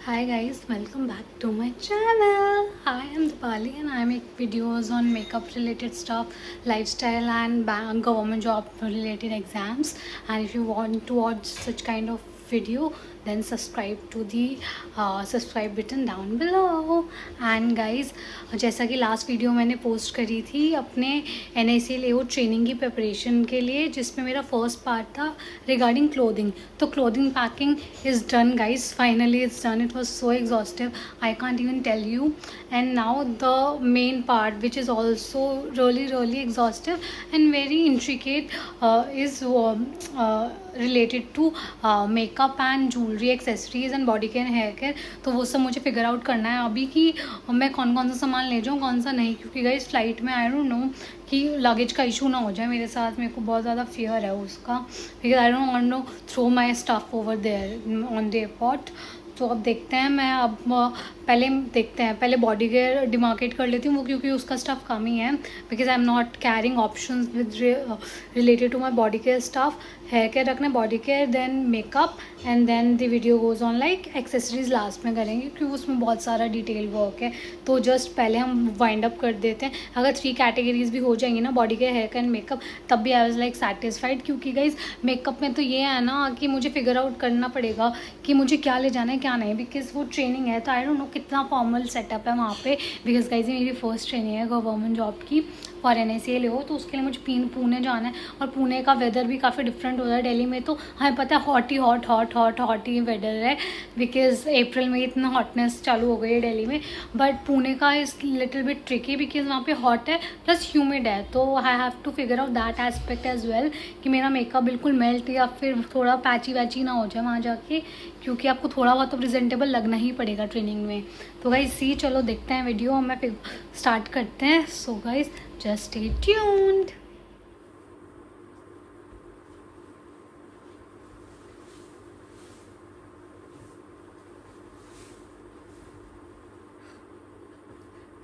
Hi guys, welcome back to my channel. I am Dipali and I make videos on makeup related stuff, lifestyle and government job related exams. And if you want to watch such kind of video, then subscribe to the subscribe button down below. And guys, जैसा कि last video मैंने post करी थी अपने NIC लेओ training की preparation के लिए, जिसमें मेरा फर्स्ट पार्ट था रिगार्डिंग क्लोथिंग. तो clothing packing is done guys, finally it's done. It was so exhaustive, I can't even tell you. And now the main part which is also really exhaustive and very intricate is related to makeup and jewelry, accessories and body care, hair care. तो वो सब मुझे figure out करना है अभी कि मैं कौन कौन सा सामान ले जाऊँ, कौन सा नहीं, क्योंकि गाइस फ्लाइट में आई डोंट नो कि लगेज का इशू ना हो जाए मेरे साथ. मेरे को बहुत ज़्यादा फियर है उसका, because I don't want to throw my stuff over there on the airport. तो अब देखते हैं, मैं अब पहले देखते हैं, पहले बॉडी केयर डिमार्केट कर लेती हूँ वो, क्योंकि उसका स्टफ़ कम ही है. Because I am not carrying options with related to my body care stuff. Hair care रखना, body care, then makeup, and then the video goes on like accessories last में करेंगे, क्योंकि उसमें बहुत सारा डिटेल वर्क है. तो जस्ट पहले हम वाइंड अप कर देते हैं. अगर 3 कैटेगरीज भी हो जाएंगी ना, body care, hair care and makeup, तब भी आई वाज लाइक सेटिस्फाइड. क्योंकि गाइज मेकअप में तो ये है ना कि मुझे फिगर आउट करना पड़ेगा कि मुझे क्या ले जाना है क्या नहीं, बिकॉज वो ट्रेनिंग है. तो आई डोंट नो कितना फॉर्मल सेटअप है वहाँ पे, बिकॉज गाइज मेरी फर्स्ट ट्रेनिंग है गवर्नमेंट जॉब की फॉर NICA ले हो. तो उसके लिए मुझे पुणे जाना है, और पुणे का वेदर भी काफ़ी डिफरेंट होता है. दिल्ली में तो हमें पता है हॉट ही वेदर है, बिकॉज अप्रैल में इतना हॉटनेस चालू हो गई है दिल्ली में. बट पुणे का is little bit tricky, because वहाँ पे हॉट है प्लस ह्यूमिड है. तो I have to figure out that aspect as well, कि मेरा मेकअप बिल्कुल मेल्ट या फिर थोड़ा पैची वैची ना हो जाए वहाँ जाके, क्योंकि आपको थोड़ा बहुत तो प्रेजेंटेबल लगना ही पड़ेगा ट्रेनिंग में. तो गाइज सी, चलो देखते हैं वीडियो, हमें फिर स्टार्ट करते हैं. So guys just stay tuned.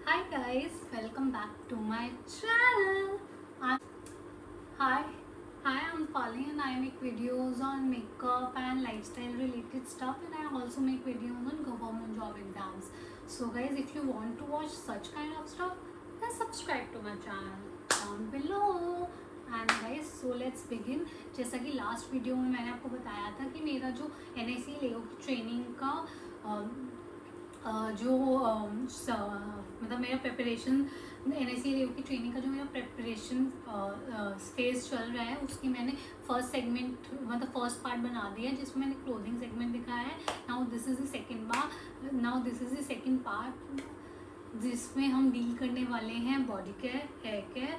Hi guys, welcome back to my channel. I'm Pali and I make videos on makeup and lifestyle related stuff, and I also make videos on government job exams. So guys, if you want to watch such kind of stuff, then subscribe to my channel down below. And guys, so let's begin. जैसा कि last video में मैंने आपको बताया था कि मेरा जो NIC लेओ की ट्रेनिंग का मतलब मेरा प्रिपरेशन, NIC लेओ की ट्रेनिंग का जो मेरा प्रिपरेशन फेज चल रहा है, उसकी मैंने फर्स्ट सेगमेंट मतलब फर्स्ट पार्ट बना दिया, जिसमें मैंने क्लोथिंग सेगमेंट दिखाया है. Now this is the second part, जिसमें हम डील करने वाले हैं body care, hair care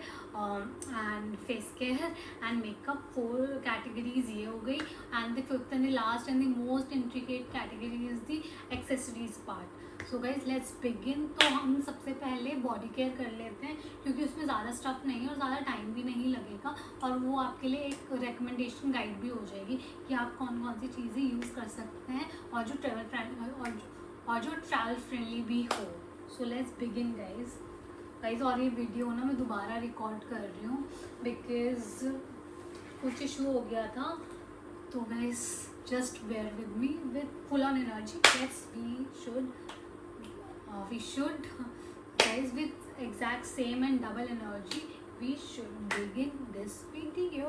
and face care and makeup. 4 categories ये हो गई. And the fifth and the last and the most intricate category is the accessories part. So guys let's begin. तो हम सबसे पहले बॉडी केयर कर लेते हैं, क्योंकि उसमें ज़्यादा स्टफ नहीं है और ज़्यादा टाइम भी नहीं लगेगा, और वो आपके लिए एक रिकमेंडेशन गाइड भी हो जाएगी कि आप कौन कौन सी चीज़ें यूज़ कर सकते हैं, और जो ट्रैवल फ्रेंडली भी हो. So let's begin guys. और ये वीडियो ना मैं दोबारा रिकॉर्ड कर रही हूँ, बिकॉज कुछ इशू हो गया था. तो guys just bear with me with full on energy. Yes, we should guys with exact same and double energy we should begin this video.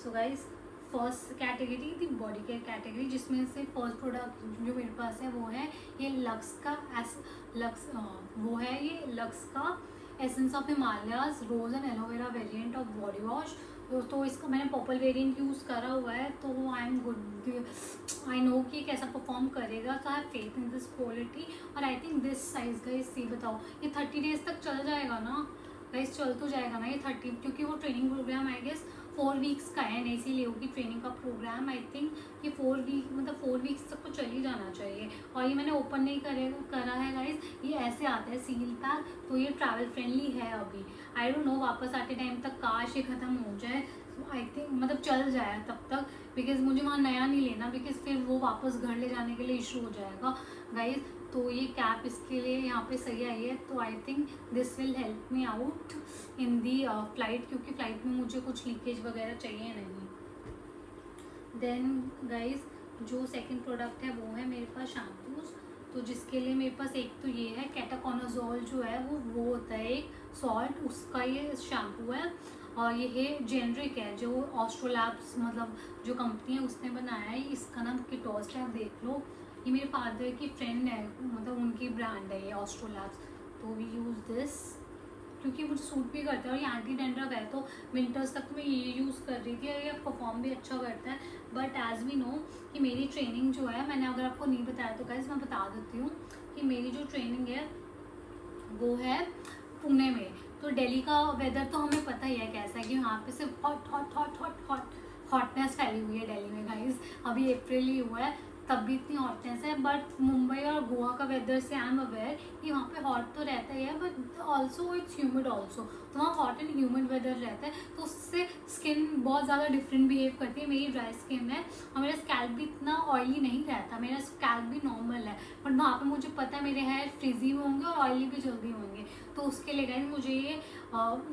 So guys, first category थी body care category, जिसमें से first product जो मेरे पास है वो है ये लक्स का लक्स का essence of Himalayas rose and aloe vera variant of body wash. तो इसका मैंने पर्पल वेरिएंट यूज़ करा हुआ है, तो I am good, I know कि कैसा परफॉर्म करेगा. तो I have faith in this quality, और I think this size guys, see बताओ ये 30 डेज तक चल जाएगा ना गाइस, चल तो जाएगा ना ये 30, क्योंकि वो training program I guess 4 weeks का है. NIC लेओ की ट्रेनिंग का प्रोग्राम, आई थिंक ये 4 वीक्स तक तो चल ही जाना चाहिए. और ये मैंने ओपन नहीं करा है गाइज, ये ऐसे आता है सील पैक. तो ये ट्रैवल फ्रेंडली है अभी. आई डोंट नो वापस आते टाइम तक काश ये ख़त्म हो जाए. आई थिंक मतलब चल जाए तब तक, बिकॉज मुझे वहाँ नया नहीं लेना, बिकॉज फिर वो वापस घर ले जाने के लिए इशू हो जाएगा गाइज. तो ये कैप इसके लिए यहाँ पे सही आई है. तो I think this will help me out in the flight, क्योंकि फ़्लाइट में मुझे कुछ लीकेज वगैरह चाहिए नहीं. देन गाइज जो सेकंड प्रोडक्ट है वो है मेरे पास शैम्पूज। तो जिसके लिए मेरे पास एक तो ये है केटाकोनाजोल, जो है वो होता है एक सॉल्ट, उसका ये शैम्पू है। और ये है जेनरिक है, जो ऑस्ट्रोलैब्स मतलब जो कंपनी है उसने बनाया है। इसका नाम किटोस्ट है, आप देख लो। ये मेरे फादर की फ्रेंड है, मतलब उनकी ब्रांड है ये ऑस्ट्रोलैब्स। तो वी यूज़ दिस क्योंकि मुझे सूट भी करता है और ये एंटी डेंड्रफ है। तो विंटर्स तक मैं ये यूज़ कर रही थी और ये परफॉर्म भी अच्छा करता है। बट एज वी नो कि मेरी ट्रेनिंग जो है, मैंने अगर आपको नहीं बताया तो गाइस मैं बता देती हूँ कि मेरी जो ट्रेनिंग है वो है पुणे में। तो दिल्ली का वेदर तो हमें पता ही है कैसा है, कि यहाँ पे सिर्फ hot hot hot hot hot hotness फैली हुई है दिल्ली में गाइस। अभी अप्रैल ही हुआ है तब भी इतनी हॉटनेस है। बट मुंबई और गोवा का वेदर से आई एम अवेयर कि वहाँ पे हॉट तो रहता ही है, but also it's humid also. तो वहाँ हॉट एंड ह्यूमिड वेदर रहता है, तो उससे स्किन बहुत ज़्यादा डिफरेंट बिहेव करती है। मेरी ड्राई स्किन है और मेरा स्कैल्प भी इतना ऑयली नहीं रहता, मेरा स्कैल्प भी नॉर्मल है। बट वहाँ पे मुझे पता है मेरे हेयर फ्रिजी होंगे और ऑयली भी जल्दी होंगे। तो उसके लिए गाइस मुझे ये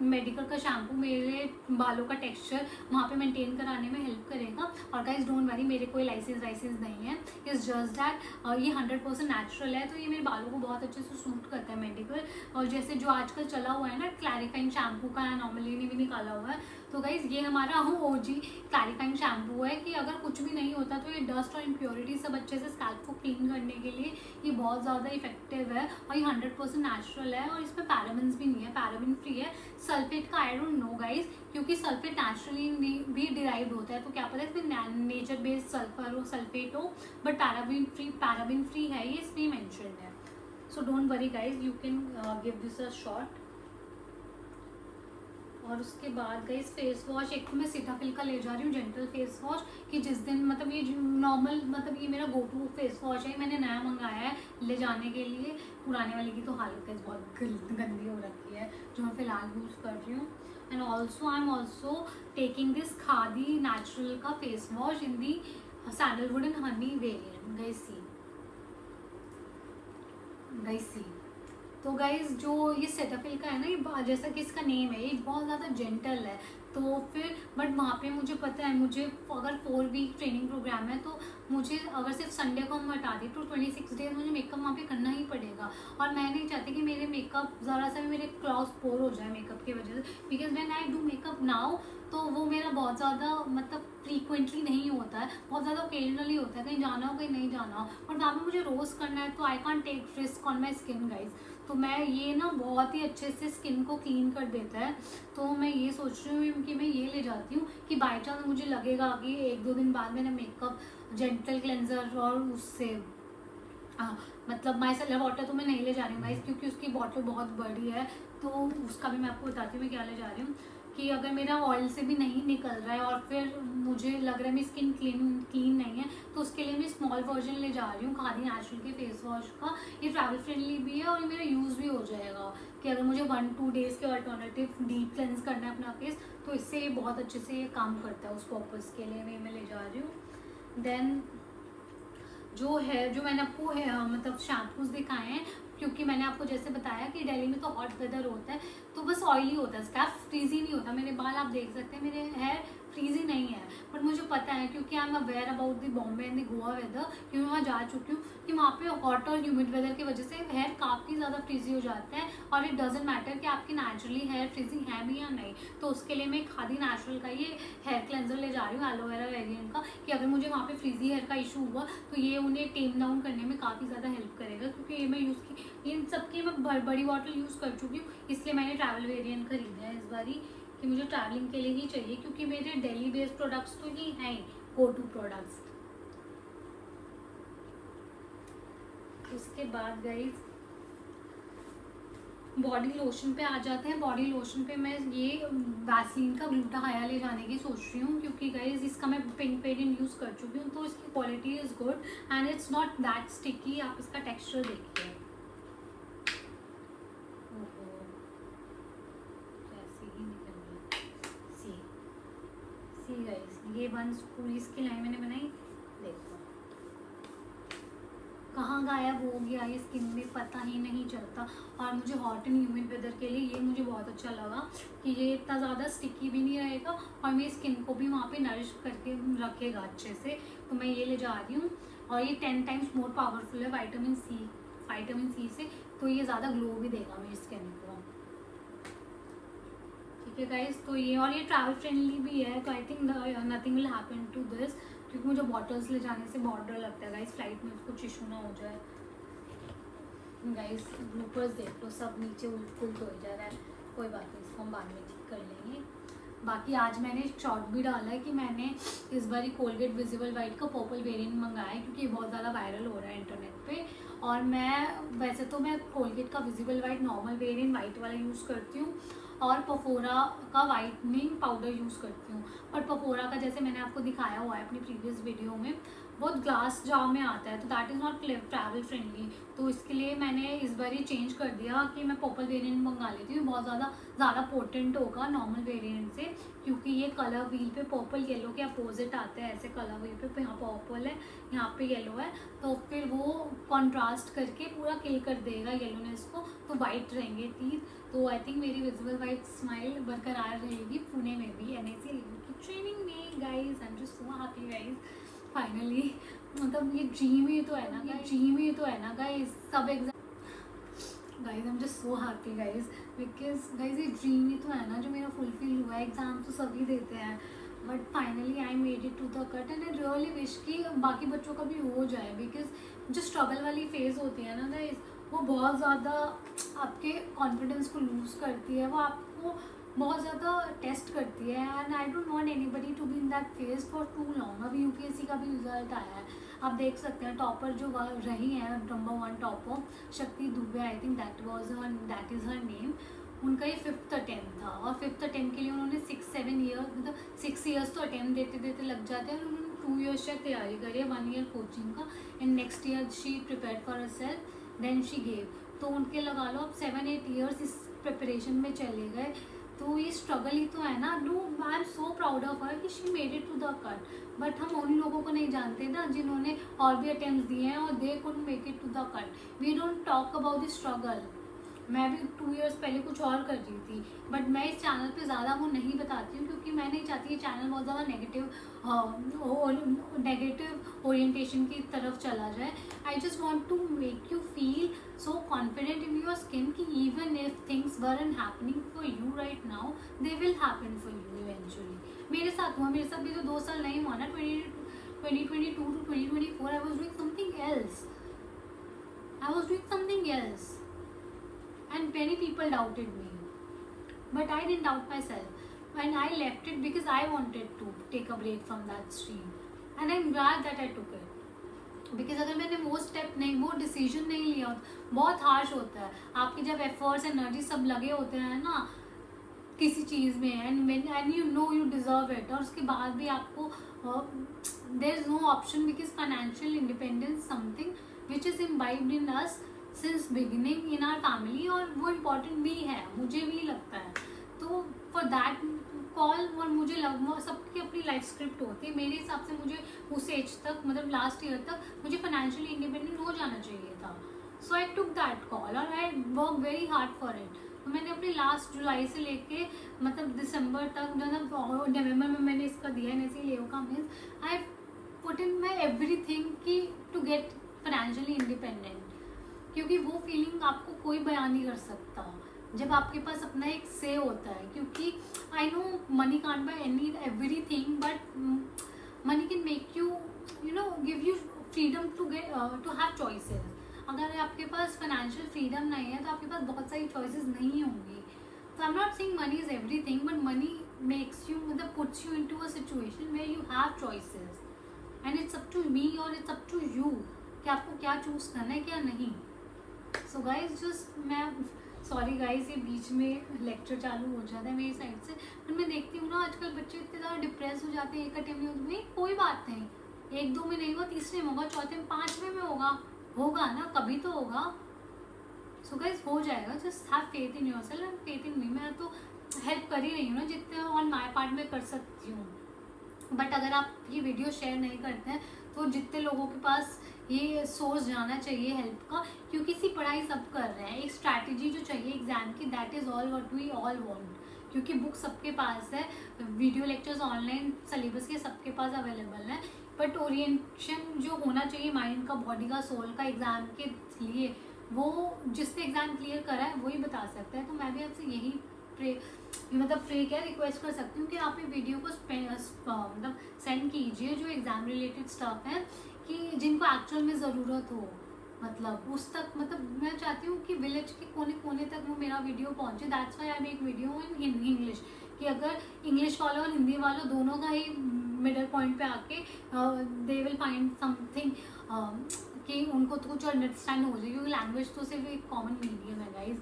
मेडिकल का शैम्पू मेरे बालों का टेक्सचर वहाँ पे मेंटेन कराने में हेल्प करेगा। और गाइस डोंट वरी, मेरे कोई लाइसेंस वाइसेंस नहीं है, इट्स जस्ट दैट ये 100% नेचुरल है। तो ये मेरे बालों को बहुत अच्छे से सूट करता है मेडिकल। और जैसे जो आजकल चला हुआ है ना क्लैरिफाइंग शैम्पू का, नॉर्मली भी निकाला हुआ है। तो गाइज ये हमारा ओजी क्लैरिफाइंग शैम्पू है कि अगर कुछ भी नहीं होता तो ये डस्ट और इम्प्योरिटी सब अच्छे से स्कैल्प को क्लीन करने के लिए ये बहुत ज़्यादा इफेक्टिव है। और ये 100% नेचुरल है और इसमें पैराबेन्स भी नहीं है, पैराबेन फ्री है। सल्फेट का आई डोंट नो गाइज, क्योंकि सल्फेट नेचुरली भी डिराइव्ड होता है, तो क्या पता है इसमें नेचर बेस्ड सल्फर हो, सल्फेट हो, बट पैराबेन फ्री है ये, इसमें मेंशन है। So don't worry guys, you can give this a shot. और उसके बाद गाइस फेस वॉश, एक तो मैं सीताफिल का ले जा रही हूँ जेंटल फेस वॉश, कि जिस दिन मतलब ये नॉर्मल मतलब ये मेरा गो टू फेस वॉश है, मैंने नया मंगाया है ले जाने के लिए। पुराने वाले की तो हालत है बहुत गंदी हो रखी है जो मैं फिलहाल यूज़ कर रही हूँ। And also I am also taking this Khadi natural का face wash in the sandalwood and honey variant. Guys see तो गाइज जो ये सेटाफिल का है ना, ये जैसा कि इसका नेम है, ये बहुत ज़्यादा जेंटल है। तो फिर बट वहाँ पे मुझे पता है, मुझे अगर 4 वीक ट्रेनिंग प्रोग्राम है तो मुझे अगर सिर्फ संडे को हम हटा दें तो 26 डेज मुझे मेकअप वहाँ पे करना ही पड़ेगा। और मैं नहीं चाहती कि मेरे मेकअप ज़रा सा भी मेरे क्लॉज पोर हो जाए मेकअप की वजह से, because when I do makeup now तो वो मेरा बहुत ज़्यादा मतलब फ्रीक्वेंटली नहीं होता है, बहुत ज़्यादा ओकेजनली होता है, कहीं जाना हो कहीं नहीं जाना हो। और वहाँ पे मुझे रोज़ करना है तो I can't take risk on my skin guys. तो मैं ये ना बहुत ही अच्छे से स्किन को क्लीन कर देता है। तो मैं ये सोच रही हूँ कि मैं ये ले जाती हूँ कि बाई चांस मुझे लगेगा कि 1-2 दिन बाद मैंने मेकअप जेंटल क्लेंजर और उससे मतलब माइसेलर वाटर तो मैं नहीं ले जा रही हूँ गाइस, क्योंकि उसकी बॉटल बहुत बड़ी है। तो उसका भी मैं आपको बताती हूँ मैं क्या ले जा रही हूँ, कि अगर मेरा ऑयल से भी नहीं निकल रहा है और फिर मुझे लग रहा है मेरी स्किन क्लीन नहीं है, तो उसके लिए मैं स्मॉल वर्जन ले जा रही हूँ खादी नेचुरल के फेस वॉश का। ये ट्रैवल फ्रेंडली भी है और ये मेरा यूज़ भी हो जाएगा, कि अगर मुझे 1-2 डेज़ के अल्टरनेटिव डीप क्लेंस करना है अपना फेस, तो इससे ये बहुत अच्छे से ये काम करता है। उस पर्पज़ के लिए मैं ले जा रही हूँ। देन जो है, जो मैंने आपको मतलब शैम्पूज दिखाए हैं, क्योंकि मैंने आपको जैसे बताया कि दिल्ली में तो हॉट वेदर होता है, तो बस ऑयली होता है, स्कैल्प फ्रीजी नहीं होता। मेरे बाल आप देख सकते हैं, मेरे हेयर फ्रीजी नहीं है, बट मुझे पता है क्योंकि I am aware about the Bombay and the Goa weather, क्योंकि मैं वहाँ जा चुकी हूँ, कि वहाँ पे हॉट और ह्यूमिड वेदर की वजह से हेयर काफ़ी ज़्यादा फ्रीजी हो जाते हैं। और इट डजेंट मैटर कि आपकी नेचुरली हेयर फ्रीजी है भी या नहीं। तो उसके लिए मैं खादी नेचुरल का ये हेयर क्लेंजर ले जा रही हूँ एलोवेरा वेरिएंट का, कि अगर मुझे वहाँ पे फ्रीजी हेयर का इशू हुआ तो ये उन्हें टेम डाउन करने में काफ़ी ज़्यादा हेल्प करेगा। क्योंकि ये मैं यूज़ की इन सबकी मैं बड़ी बॉटल यूज़ कर चुकी हूँ, इसलिए मैंने ट्रैवल वेरिएंट खरीदा है इस बारी, कि मुझे ट्रैवलिंग के लिए ही चाहिए, क्योंकि मेरे डेली बेस्ड प्रोडक्ट्स तो ये हैं गो टू प्रोडक्ट्स। उसके बाद गाइज बॉडी लोशन पे आ जाते हैं। बॉडी लोशन पे मैं ये वैसलीन का ग्लूटाहाया ले जाने की सोच रही हूँ, क्योंकि गाइज इसका मैं पिंक पेरेंट यूज़ कर चुकी हूँ, तो इसकी quality is good and it's not that sticky. आप इसका टेक्सचर देखिए, सी गाइस, ये 1 पूरी इसकी लाइन मैंने बनाई, देखो कहाँ गायब हो गया ये स्किन में पता ही नहीं चलता। और मुझे हॉट एंड ह्यूमिड वेदर के लिए ये मुझे बहुत अच्छा लगा कि ये इतना ज़्यादा स्टिकी भी नहीं रहेगा और मेरी स्किन को भी वहाँ पे नरिश करके रखेगा अच्छे से। तो मैं ये ले जा रही हूँ और ये 10 टाइम्स मोर पावरफुल है विटामिन सी से, तो ये ज़्यादा ग्लो भी देगा मेरी स्किन को। ठीक है गाइस, तो ये और ये ट्रैवल फ्रेंडली भी है, तो I think nothing will happen to this, क्योंकि मुझे बॉटल्स ले जाने से बहुत डर लगता है गाइस, फ्लाइट में कुछ इशू ना हो जाए। गाइस ब्लूपर्स देख लो, सब नीचे उल्ट हो जा रहा है, कोई बात नहीं, इसको हम बाद में ठीक कर लेंगे। बाकी आज मैंने एक शॉर्ट भी डाला है कि मैंने इस बार कोलगेट विजिबल वाइट का पर्पल वेरिएंट मंगाया है, क्योंकि ये बहुत ज़्यादा वायरल हो रहा है इंटरनेट पे। और मैं वैसे तो मैं कोलगेट का visible white normal variant white वाला यूज़ करती हूँ और पफोरा का वाइटनिंग पाउडर यूज़ करती हूँ। पर पफोरा का जैसे मैंने आपको दिखाया हुआ है अपनी प्रीवियस वीडियो में, बहुत ग्लास जार में आता है, तो that is not travel friendly. तो इसके लिए मैंने इस बार ही चेंज कर दिया कि मैं पर्पल वेरिएंट मंगा लेती हूँ, बहुत ज़्यादा पोटेंट होगा नॉर्मल वेरिएंट से, क्योंकि ये कलर व्हील पे पर्पल येलो के अपोजिट आते हैं, ऐसे कलर व्हील पे यहाँ पर्पल है यहाँ पे येलो है, तो फिर वो कॉन्ट्रास्ट करके पूरा किल कर देगा येलोनेस को, तो वाइट रहेंगे टीथ। तो आई थिंक मेरी विजिबल वाइट स्माइल बरकरार रहेगी पुणे में भी NIC की ट्रेनिंग में। Guys I am just so happy guys, finally, मतलब ये ड्रीम ही तो है ना, ये ड्रीम ही तो है ना गाइज, सब exam guys I am just so happy guys, because guys ये ड्रीम ही तो है ना जो मेरा फुलफिल हुआ है। एग्जाम तो सभी देते हैं but finally I made it to the cut, and I really wish कि बाकी बच्चों का भी हो जाए, बिकॉज जो स्ट्रगल वाली फेज़ होती है ना गाइज, वो बहुत ज़्यादा आपके कॉन्फिडेंस को लूज़ करती है, वो आपको बहुत ज़्यादा टेस्ट करती है, and I don't want anybody to be in that phase for too long. अभी UPSC का भी रिजल्ट आया है, आप देख सकते हैं टॉपर जो रही हैं नंबर 1 टॉपर शक्ति दुबे, आई think that is her name, उनका ये 5th अटेम्प्ट था, और 5th अटेम्प्ट के लिए उन्होंने 6-7 ईयर, मतलब 6 ईयर्स तो अटेम्प्ट देते देते लग जाते हैं, और उन्होंने 2 ईयर्स शायद तैयारी करी है, 1 ईयर कोचिंग का, and next year she prepare for herself, then she gave. तो उनके लगा लो अब 7-8 ईयर्स इस प्रिपरेशन में चले गए, तो ये स्ट्रगल ही तो है ना। Do I am so proud of her कि she made it to the cut, but हम उन लोगों को नहीं जानते ना जिन्होंने और भी अटेम्प्ट दिए हैं और they couldn't make it to the cut. We don't talk about the struggle. मैं भी 2 इयर्स पहले कुछ और कर रही थी, बट मैं इस चैनल पे ज़्यादा वो नहीं बताती हूँ, क्योंकि मैं नहीं चाहती ये चैनल बहुत ज़्यादा नेगेटिव ओरिएंटेशन की तरफ चला जाए। I just want to make you feel so confident in your skin कि even if things weren't happening for you right now, they will happen for you eventually. मेरे साथ हुआ, मेरे साथ भी तो 2 साल नहीं हुआ ना, 2022 to 2024 I was doing something else. And many people doubted me, but I didn't doubt myself, and I left it because I wanted to take a break from that stream, and I'm glad that I took it, because अगर मैंने वो decision नहीं लिया, बहुत harsh होता है आपकी जब एफर्ट्स एनर्जी सब लगे होते हैं ना किसी चीज़ में, and you know you deserve it, और उसके बाद भी आपको there is no option, because financial independence something which is imbibed in us since beginning in our family, और वो इम्पॉर्टेंट भी है, मुझे भी लगता है। तो फॉर दैट कॉल, और मुझे सबकी अपनी लाइफ स्क्रिप्ट होती है, मेरे हिसाब से मुझे उस एज तक, मतलब लास्ट ईयर तक मुझे फाइनेंशियली इंडिपेंडेंट हो जाना चाहिए था। सो आई टुक दैट कॉल और I work very hard for it. तो मैंने अपने लास्ट जुलाई से लेके मतलब दिसंबर तक, मतलब नवंबर में मैंने इसका दिया है ऐसे लेव का means I put in my everything कि टू गेट फाइनेंशियली इंडिपेंडेंट, क्योंकि वो फीलिंग आपको कोई बयान नहीं कर सकता जब आपके पास अपना एक से होता है। क्योंकि I know money can't buy everything, but money can make you give you freedom to have choices. अगर आपके पास फाइनेंशियल फ्रीडम नहीं है तो आपके पास बहुत सारी चॉइसेस नहीं होंगी। तो I am not saying money is everything, but money makes you, मतलब puts you into a situation where you have choices, and it's up to me और इट्स अप टू यू कि आपको क्या चूज करना है क्या नहीं। सो गाइज जस्ट मैं सॉरी गाइज, ये बीच में लेक्चर चालू हो जाता है मेरी साइड से, पर मैं देखती हूँ ना आजकल बच्चे इतने ज़्यादा डिप्रेस हो जाते हैं एक अटेम्प्ट में, कोई बात नहीं, 1-2 में नहीं हुआ, तीसरे में होगा, चौथे में, 5वें में होगा ना, कभी तो होगा। सो गाइज हो जाएगा, just have faith in yourself and faith in me. मैं तो हेल्प कर ही रही हूँ ना जितने ऑन माई पार्ट में कर सकती हूँ, बट अगर आप ये वीडियो शेयर नहीं करते हैं तो जितने लोगों के पास ये सोर्स जाना चाहिए हेल्प का, क्योंकि सी पढ़ाई सब कर रहे हैं, एक स्ट्रैटेजी जो चाहिए एग्जाम की, that is all what we all want. क्योंकि बुक सबके पास है, वीडियो लेक्चर्स ऑनलाइन सिलेबस के सबके पास अवेलेबल है, बट ओरिएंटेशन जो होना चाहिए माइंड का, बॉडी का, सोल का एग्जाम के लिए, वो जिसने एग्जाम क्लियर करा है वही बता सकता है। तो मैं भी आपसे यही प्रे क्या रिक्वेस्ट कर सकती हूँ कि आप ये वीडियो को मतलब सेंड कीजिए जो एग्जाम रिलेटेड स्टफ है, कि जिनको एक्चुअल में ज़रूरत हो, मतलब उस तक, मतलब मैं चाहती हूँ कि विलेज के कोने कोने तक वो मेरा वीडियो पहुँचे। That's why I make video in English, कि अगर इंग्लिश वालों और हिंदी वालों दोनों का ही मिडल पॉइंट पे आके दे विल फाइंड समथिंग, कि उनको तो कुछ अंडरस्टैंड हो जाए, क्योंकि लैंग्वेज तो सिर्फ एक कॉमन मीडियम है गाइज।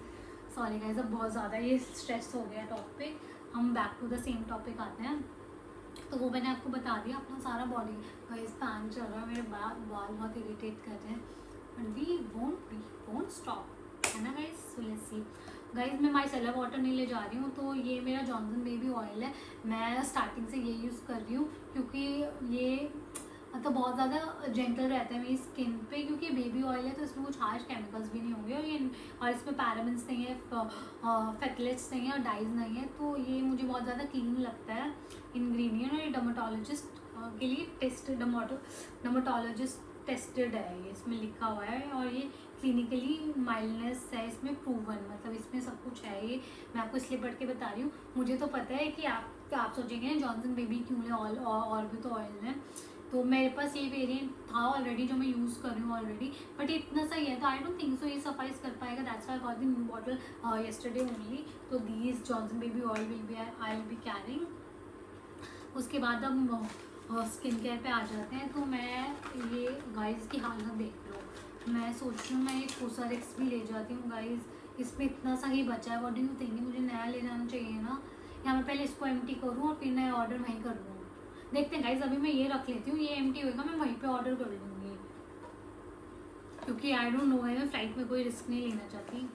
सॉरी गाइज, अब बहुत ज़्यादा ये स्ट्रेस हो गया टॉपिक, हम back to the same topic आते हैं। तो वो मैंने आपको बता दिया, अपना सारा बॉडी गाइज फैन चल रहा है, मेरे बाल बहुत इरिटेट कर रहे हैं, बट वी वोंट स्टॉप, है ना guys. So let's see guys, मैं माइसेलर वाटर नहीं ले जा रही हूँ, तो ये मेरा जॉनसन बेबी ऑयल है, मैं स्टार्टिंग से ये यूज़ कर रही हूँ, क्योंकि ये मतलब बहुत ज़्यादा जेंटल रहता है मेरी स्किन पे, क्योंकि बेबी ऑयल है तो इसमें कुछ हार्श केमिकल्स भी नहीं होंगे, और इसमें पैराबेन्स नहीं है, फैक्लेट्स नहीं है, और डाइज नहीं है, तो ये मुझे बहुत ज़्यादा क्लीन लगता है इंग्रेडिएंट। और ये डर्माटोलॉजिस्ट के लिए डर्माटोलॉजिस्ट टेस्टेड है, ये इसमें लिखा हुआ है, और ये क्लिनिकली माइल्डनेस है इसमें प्रूवन, मतलब इसमें सब कुछ है। ये मैं आपको इसलिए पढ़ के बता रही हूँ, मुझे तो पता है कि आप सोचेंगे जॉनसन बेबी क्यों ले, और भी तो ऑयल है। तो मेरे पास ये वेरिएंट था ऑलरेडी जो मैं यूज़ कर रही हूँ ऑलरेडी, बट इतना सही है तो आई डोंट थिंक सो ये सफाइज कर पाएगा, that's why I got the new bottle yesterday only. तो these Johnson baby oil I will be carrying. उसके बाद हम स्किन केयर पे आ जाते हैं। तो मैं ये गाइस की हालत देख लो, मैं सोच रही हूँ मैं एक कोसारेक्स भी ले जाती हूँ गाइस, इसमें इतना सा ही बचा है, व्हाट डू यू थिंक, मुझे नया ले जाना चाहिए ना, या मैं पहले इसको एम्प्टी करूँ और फिर नया ऑर्डर वहीं कर लूँ। देखते हैं गाइस, अभी मैं ये रख लेती हूँ, ये एम्प्टी होगा मैं वहीं पे ऑर्डर कर लूँगी, क्योंकि आई डोंट नो है, मैं फ्लाइट में कोई रिस्क नहीं लेना चाहती।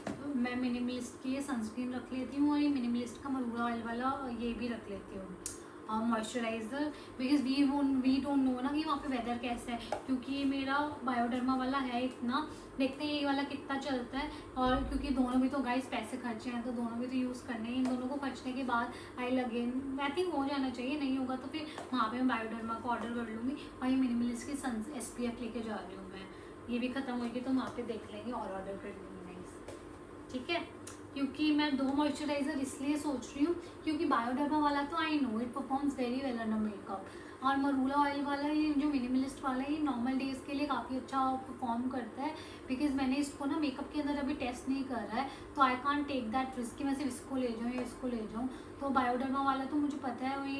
तो मैं मिनिमलिस्ट की ये सनस्क्रीन रख लेती हूँ, और ये मिनिमलिस्ट का मरूड़ा ऑयल वाला ये भी रख लेती हूँ moisturiser, because we don't know ना कि वहाँ पे वेदर कैसा है, क्योंकि ये मेरा बायोडर्मा वाला है इतना, देखते हैं ये वाला कितना चलता है, और क्योंकि दोनों भी तो गाइस पैसे खर्चे हैं, तो दोनों भी तो यूज़ करने हैं, इन दोनों को खर्चने के बाद आई अगेन आई थिंक हो जाना चाहिए, नहीं होगा तो फिर वहाँ पे मैं बायोडर्मा को ऑर्डर कर लूँगी। और ये मिनिमलिस्ट की सन SPF लेके जा रही हूँ मैं, ये भी ख़त्म होगी तो वहाँ पर देख लेंगे और ऑर्डर कर लूँगी गाइस, ठीक है। क्योंकि मैं 2 मॉइस्चराइज़र इसलिए सोच रही हूँ, क्योंकि बायोडर्मा वाला तो I know it performs very well under makeup, और मरूला ऑयल वाला ये जो मिनिमलिस्ट वाला है ये नॉर्मल डेज़ के लिए काफ़ी अच्छा परफॉर्म करता है, बिकॉज मैंने इसको ना मेकअप के अंदर अभी टेस्ट नहीं करा है, तो I can't take that risk कि मैं सिर्फ इसको ले जाऊँ या इसको ले जाऊँ। तो बायोडर्मा वाला तो मुझे पता है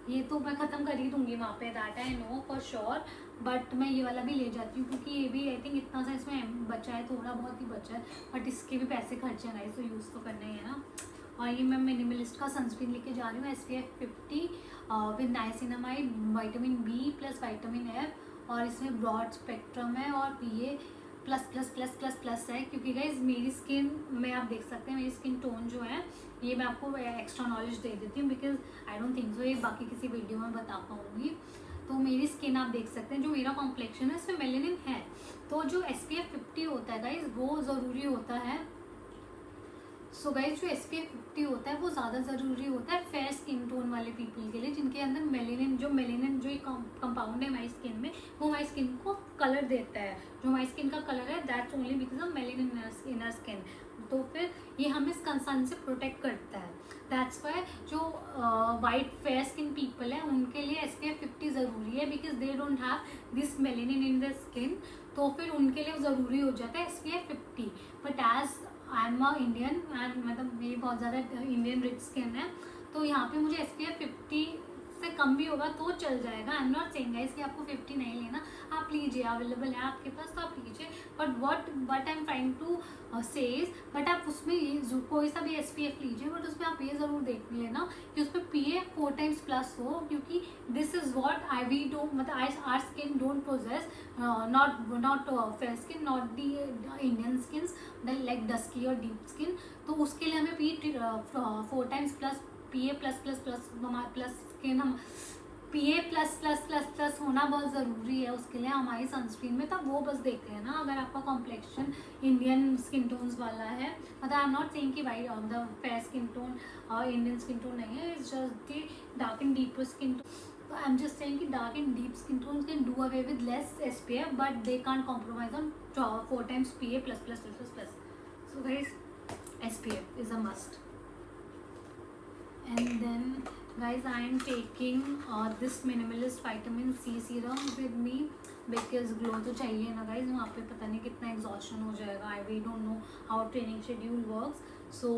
ये तो मैं ख़त्म कर ही दूँगी वहाँ पे, that I know for sure, but मैं ये वाला भी ले जाती हूँ, क्योंकि ये भी आई थिंक इतना सा इसमें बचा है, थोड़ा बहुत ही बचा है, बट इसके भी पैसे खर्चे हैं गाइस, तो यूज़ तो करना ही है ना। और ये मैं मिनिमलिस्ट का सनस्क्रीन लेके जा रही हूँ SPF 50 with niacinamide, vitamin B plus vitamin F, और इसमें ब्रॉड स्पेक्ट्रम है, और PA plus plus plus plus plus है, क्योंकि गाइज मेरी स्किन में आप देख सकते हैं मेरी स्किन टोन जो है, ये मैं आपको एक्स्ट्रा नॉलेज दे देती हूँ, बिकॉज आई डोंट थिंक सो ये बाकी किसी वीडियो में बता पाऊँगी। तो मेरी स्किन आप देख सकते हैं, जो मेरा कॉम्प्लेक्शन है इसमें मेलेनिन है, तो जो SPF 50 होता है गाइज वो ज़रूरी होता है। सो गाइज जो SPF 50 होता है वो ज़्यादा ज़रूरी होता है फेयर स्किन टोन वाले पीपल के लिए, जिनके अंदर मेलेनिन जो कंपाउंड है हमारी स्किन में, वो हमारी स्किन को कलर देता है, जो हमारी स्किन का कलर है that's only because of melanin inner skin, तो फिर ये हमें सन से प्रोटेक्ट करता है। दैट्स वाई जो वाइट फेयर स्किन पीपल है उनके लिए SPF 50 ज़रूरी है, because they don't have this melanin in the skin, तो फिर उनके लिए ज़रूरी हो जाता है SPF 50। But as I am a Indian and मतलब मेरी बहुत ज़्यादा इंडियन रिच स्किन है, तो यहाँ पे मुझे SPF 50 से कम भी होगा तो चल जाएगा। आई एम नॉट सेइंग गाइस कि आपको 50 नहीं लेना, आप लीजिए, अवेलेबल है आपके पास तो आप लीजिए, but what I am trying to says, but आप उसमें ये कोई सा भी SPF लीजिए, बट उसमें आप ये ज़रूर देख लेना कि उसमें PA 4 टाइम्स प्लस हो, क्योंकि this is what we don't, मतलब our skin don't possess, not fair skin, not the Indian skins like dusky और डीप स्किन, तो उसके लिए हमें PA 4 times plus PA plus plus plus plus skin हम PA plus plus plus plus होना बहुत ज़रूरी है उसके लिए हमारी सनस्क्रीन में, तब वो बस देख लेना अगर आपका कॉम्प्लेक्शन इंडियन स्किन टोन्स वाला है। मतलब आई एम नॉट सेइंग कि white on the fair skin tone और इंडियन स्किन टोन नहीं है, it's just the dark and deeper skin tone. I am just saying कि dark and deep skin tones can do away with less SPF but they can't compromise on 4 times PA plus plus plus plus. So guys SPF is a must. And then guys, I am taking this minimalist vitamin C serum with me because glow तो चाहिए ना guys, वहाँ पे पता नहीं कितना exhaustion हो जाएगा। I don't know how training schedule works, so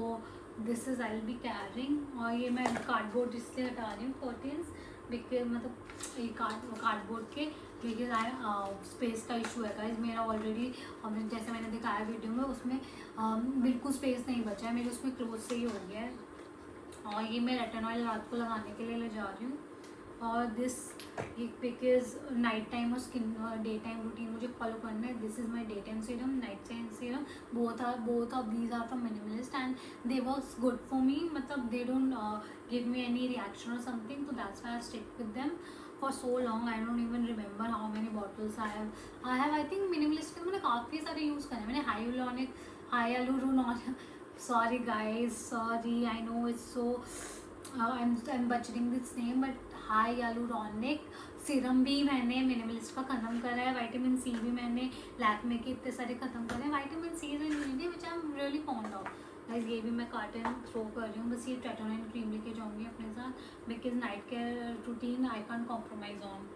this is I'll be carrying। और ये मैं कार्डबोर्ड इसलिए हटा रही हूँ कर्टेन्स, बिकॉज मतलब ये कार्डबोर्ड के बिकॉज स्पेस का इशू है गाइज मेरा ऑलरेडी। जैसे मैंने दिखाया वीडियो में उसमें बिल्कुल स्पेस नहीं बचा है मेरे, उसमें क्लोज से ही हो गया है। और ये मैं रेटिनॉइल रात को लगाने के लिए ले जा रही हूँ। और दिस बिकॉज नाइट टाइम और स्किन डे टाइम रूटीन मुझे फॉलो करना है। This is my day time serum, night time serum, both of these are from minimalist and they works good for me। मतलब they don't give me any reaction or something, so that's why I stick with them for so long। I don't even remember how many bottles I have I think minimalist के मैंने काफ़ी सारे use करे। मैंने hyaluronic sorry guys, sorry, I know it's so I'm butchering this name, but hyaluronic serum भी मैंने minimalist का ख़त्म करा है। विटामिन C भी मैंने लैक्मे के इतने सारे ख़त्म करे हैं। Vitamin C is ingredient which I am really fond of guys. ये भी मैं कार्टन थ्रो कर रही हूँ, बस ये ट्रेटोनाइन क्रीम लेके जाऊँगी अपने साथ because night care routine I can't compromise on.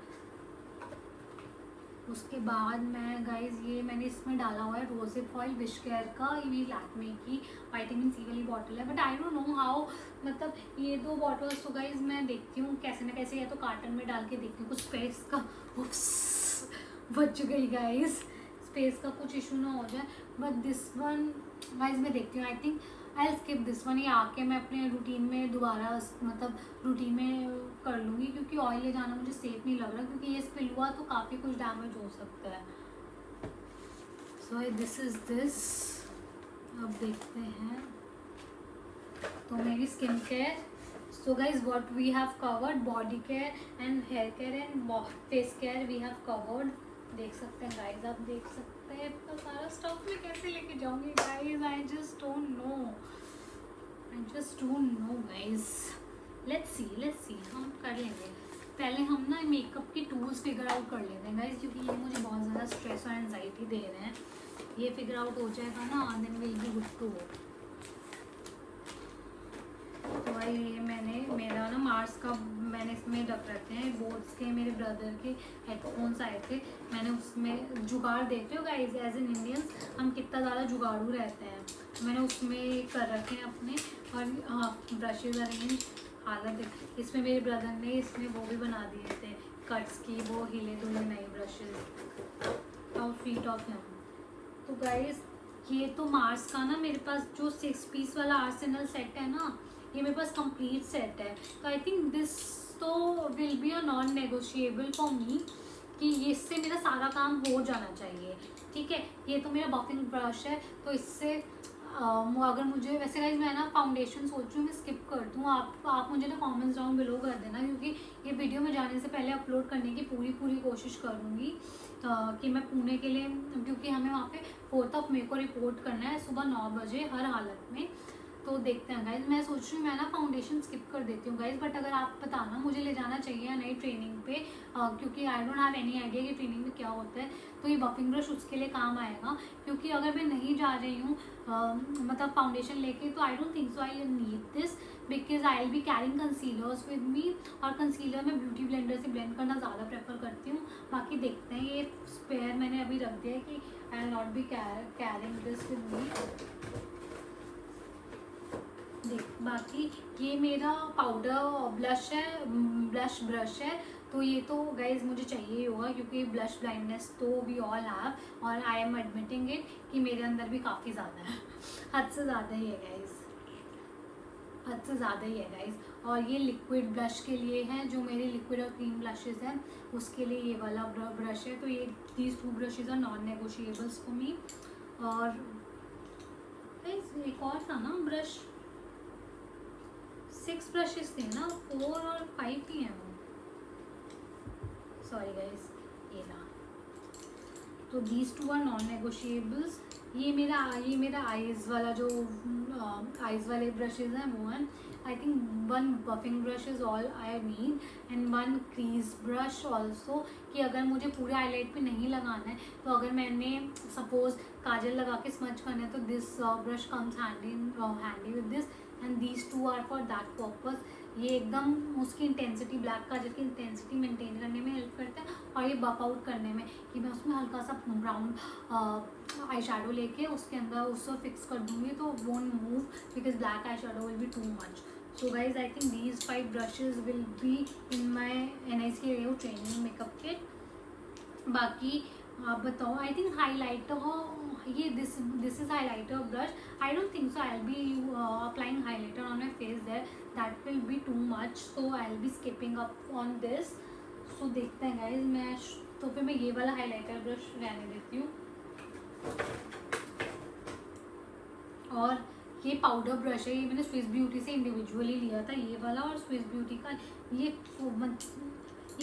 उसके बाद मैं गाइज ये मैंने इसमें डाला हुआ है रोज़िप ऑयल विश केयर का, ये लैक्मे की विटामिन C वाली बॉटल है। But I don't know how, मतलब ये 2 बॉटल्स तो गाइज मैं देखती हूँ कैसे ना कैसे या तो कार्टन में डाल के देखती हूँ, कुछ स्पेस का बच गई गाइज, स्पेस का कुछ इशू ना हो जाए। बट दिस वन गाइज मैं देखती हूँ, आई think I skip this one. ये आके मैं अपने रूटीन में दोबारा मतलब रूटीन में कर लूँगी क्योंकि ऑयल ले जाना मुझे सेफ नहीं लग रहा, क्योंकि ये स्पिल हुआ तो काफ़ी कुछ डैमेज हो सकता है। So this is this. अब देखते हैं तो मेरी skin care. So guys what we have covered, body care and hair care and face care we have covered. देख सकते हैं गाइज, आप देख सकते हैं इतना सारा स्टफ मैं कैसे लेके जाऊंगी guys. I just don't know guys. Let's सी हम कर लेंगे। पहले हम ना मेकअप की टूल्स फिगर आउट कर लेते हैं गाइज, क्योंकि ये मुझे बहुत ज़्यादा स्ट्रेस और एंजाइटी दे रहे हैं। ये फिगर आउट हो जाएगा ना, then will be good to go. तो भाई ये मेरा ना मार्स का मैंने इसमें रख रखे हैं, बोट्स के मेरे ब्रदर के हेडफोन्स आए थे, मैंने उसमें जुगाड़ देखते हो गाइज एज एन इंडियंस हम कितना ज़्यादा जुगाड़ू रहते हैं, मैंने उसमें कर रखे हैं अपने। और हाँ ब्रशेज अरेंज हालत इसमें मेरे ब्रदर ने इसमें वो भी बना दिए थे कट्स की, वो हिले डुले नई ब्रशेज और फीट ऑफ हिम। तो गाइज ये तो मार्स का ना मेरे पास जो 6 पीस वाला आर्सेनल सेट है ना, ये मेरे पास कंप्लीट सेट है। तो आई थिंक दिस तो will be a non negotiable for मी कि इससे मेरा सारा काम हो जाना चाहिए। ठीक है, ये तो मेरा बफिंग ब्रश है, तो इससे अगर मुझे वैसे गाइस मैं ना फाउंडेशन सोच रही हूँ मैं स्किप कर दूँ। आप मुझे ना कमेंट्स डाउन बिलो कर देना, क्योंकि ये वीडियो में जाने से पहले अपलोड करने की पूरी कोशिश करूँगी कि मैं पुणे के लिए, क्योंकि हमें वहाँ पे 4 मई को रिपोर्ट करना है सुबह 9 बजे हर हालत में। तो देखते हैं गाइज, मैं सोच रही हूँ मैं ना फाउंडेशन स्किप कर देती हूँ गाइज। बट अगर आप बताना मुझे ले जाना चाहिए या नहीं ट्रेनिंग पे, क्योंकि I don't have any idea कि ट्रेनिंग में क्या होता है। तो ये बफिंग ब्रश उसके लिए काम आएगा, क्योंकि अगर मैं नहीं जा रही हूँ मतलब फाउंडेशन लेके, तो I don't think so I need this because I will be carrying concealers with me, और कंसीलर में ब्यूटी ब्लेंडर से ब्लेंड करना ज़्यादा प्रेफर करती हूँ। बाकी देखते हैं, ये स्पेयर मैंने अभी रख दिया है कि I will not be carrying this with मी। देख बाकी ये मेरा पाउडर ब्लश ब्रश है, तो ये तो गाइज मुझे चाहिए ही होगा, क्योंकि ब्लश ब्लाइंडनेस तो वी ऑल हैव और आई एम एडमिटिंग इट कि मेरे अंदर भी काफ़ी ज़्यादा है, हद से ज़्यादा ही है गाइज, हद से ज़्यादा ही है गाइज। और ये लिक्विड ब्लश के लिए है, जो मेरे लिक्विड और क्रीम ब्लशेज़ हैं उसके लिए ये वाला ब्रश है। तो ये these 2 brushes are non negotiables for me. और गाइज एक और था ना ब्रश, 6 ब्रशेस थे ना, 4 और 5 ही हैं वो। सॉरी गाइस, ये रहा। तो these two are non negotiables. ये मेरा आईज वाला जो आईज वाले ब्रशेज हैं वो हैं। I think one buffing brush is all I need and one crease brush also, कि अगर मुझे पूरे हाईलाइट पे नहीं लगाना है तो अगर मैंने सपोज काजल लगा के स्मच करना है तो this brush comes handy with this and these two are for that purpose. ये एकदम उसकी इंटेंसिटी, ब्लैक काजल की इंटेंसिटी मेंटेन करने में हेल्प करता है और ये बफ आउट करने में, कि मैं उसमें हल्का सा ब्राउन आई शेडो लेके उसके अंदर उसको फिक्स कर दूंगी तो won't move because black eye shadow will be too much. So guys I think these 5 brushes will be in my NICAO training makeup kit. बाकी आप बताओ, आई थिंक हाईलाइटर, ये this is highlighter brush. I don't think so I will be applying highlighter on my face there, that will be too much, so I will be skipping up on this. So देखते हैं guys, मैं तो फिर मैं ये वाला highlighter brush रहने देती हूँ। और ये पाउडर ब्रश है, ये मैंने स्विस ब्यूटी से इंडिविजुअली लिया था ये वाला, और स्विस ब्यूटी का ये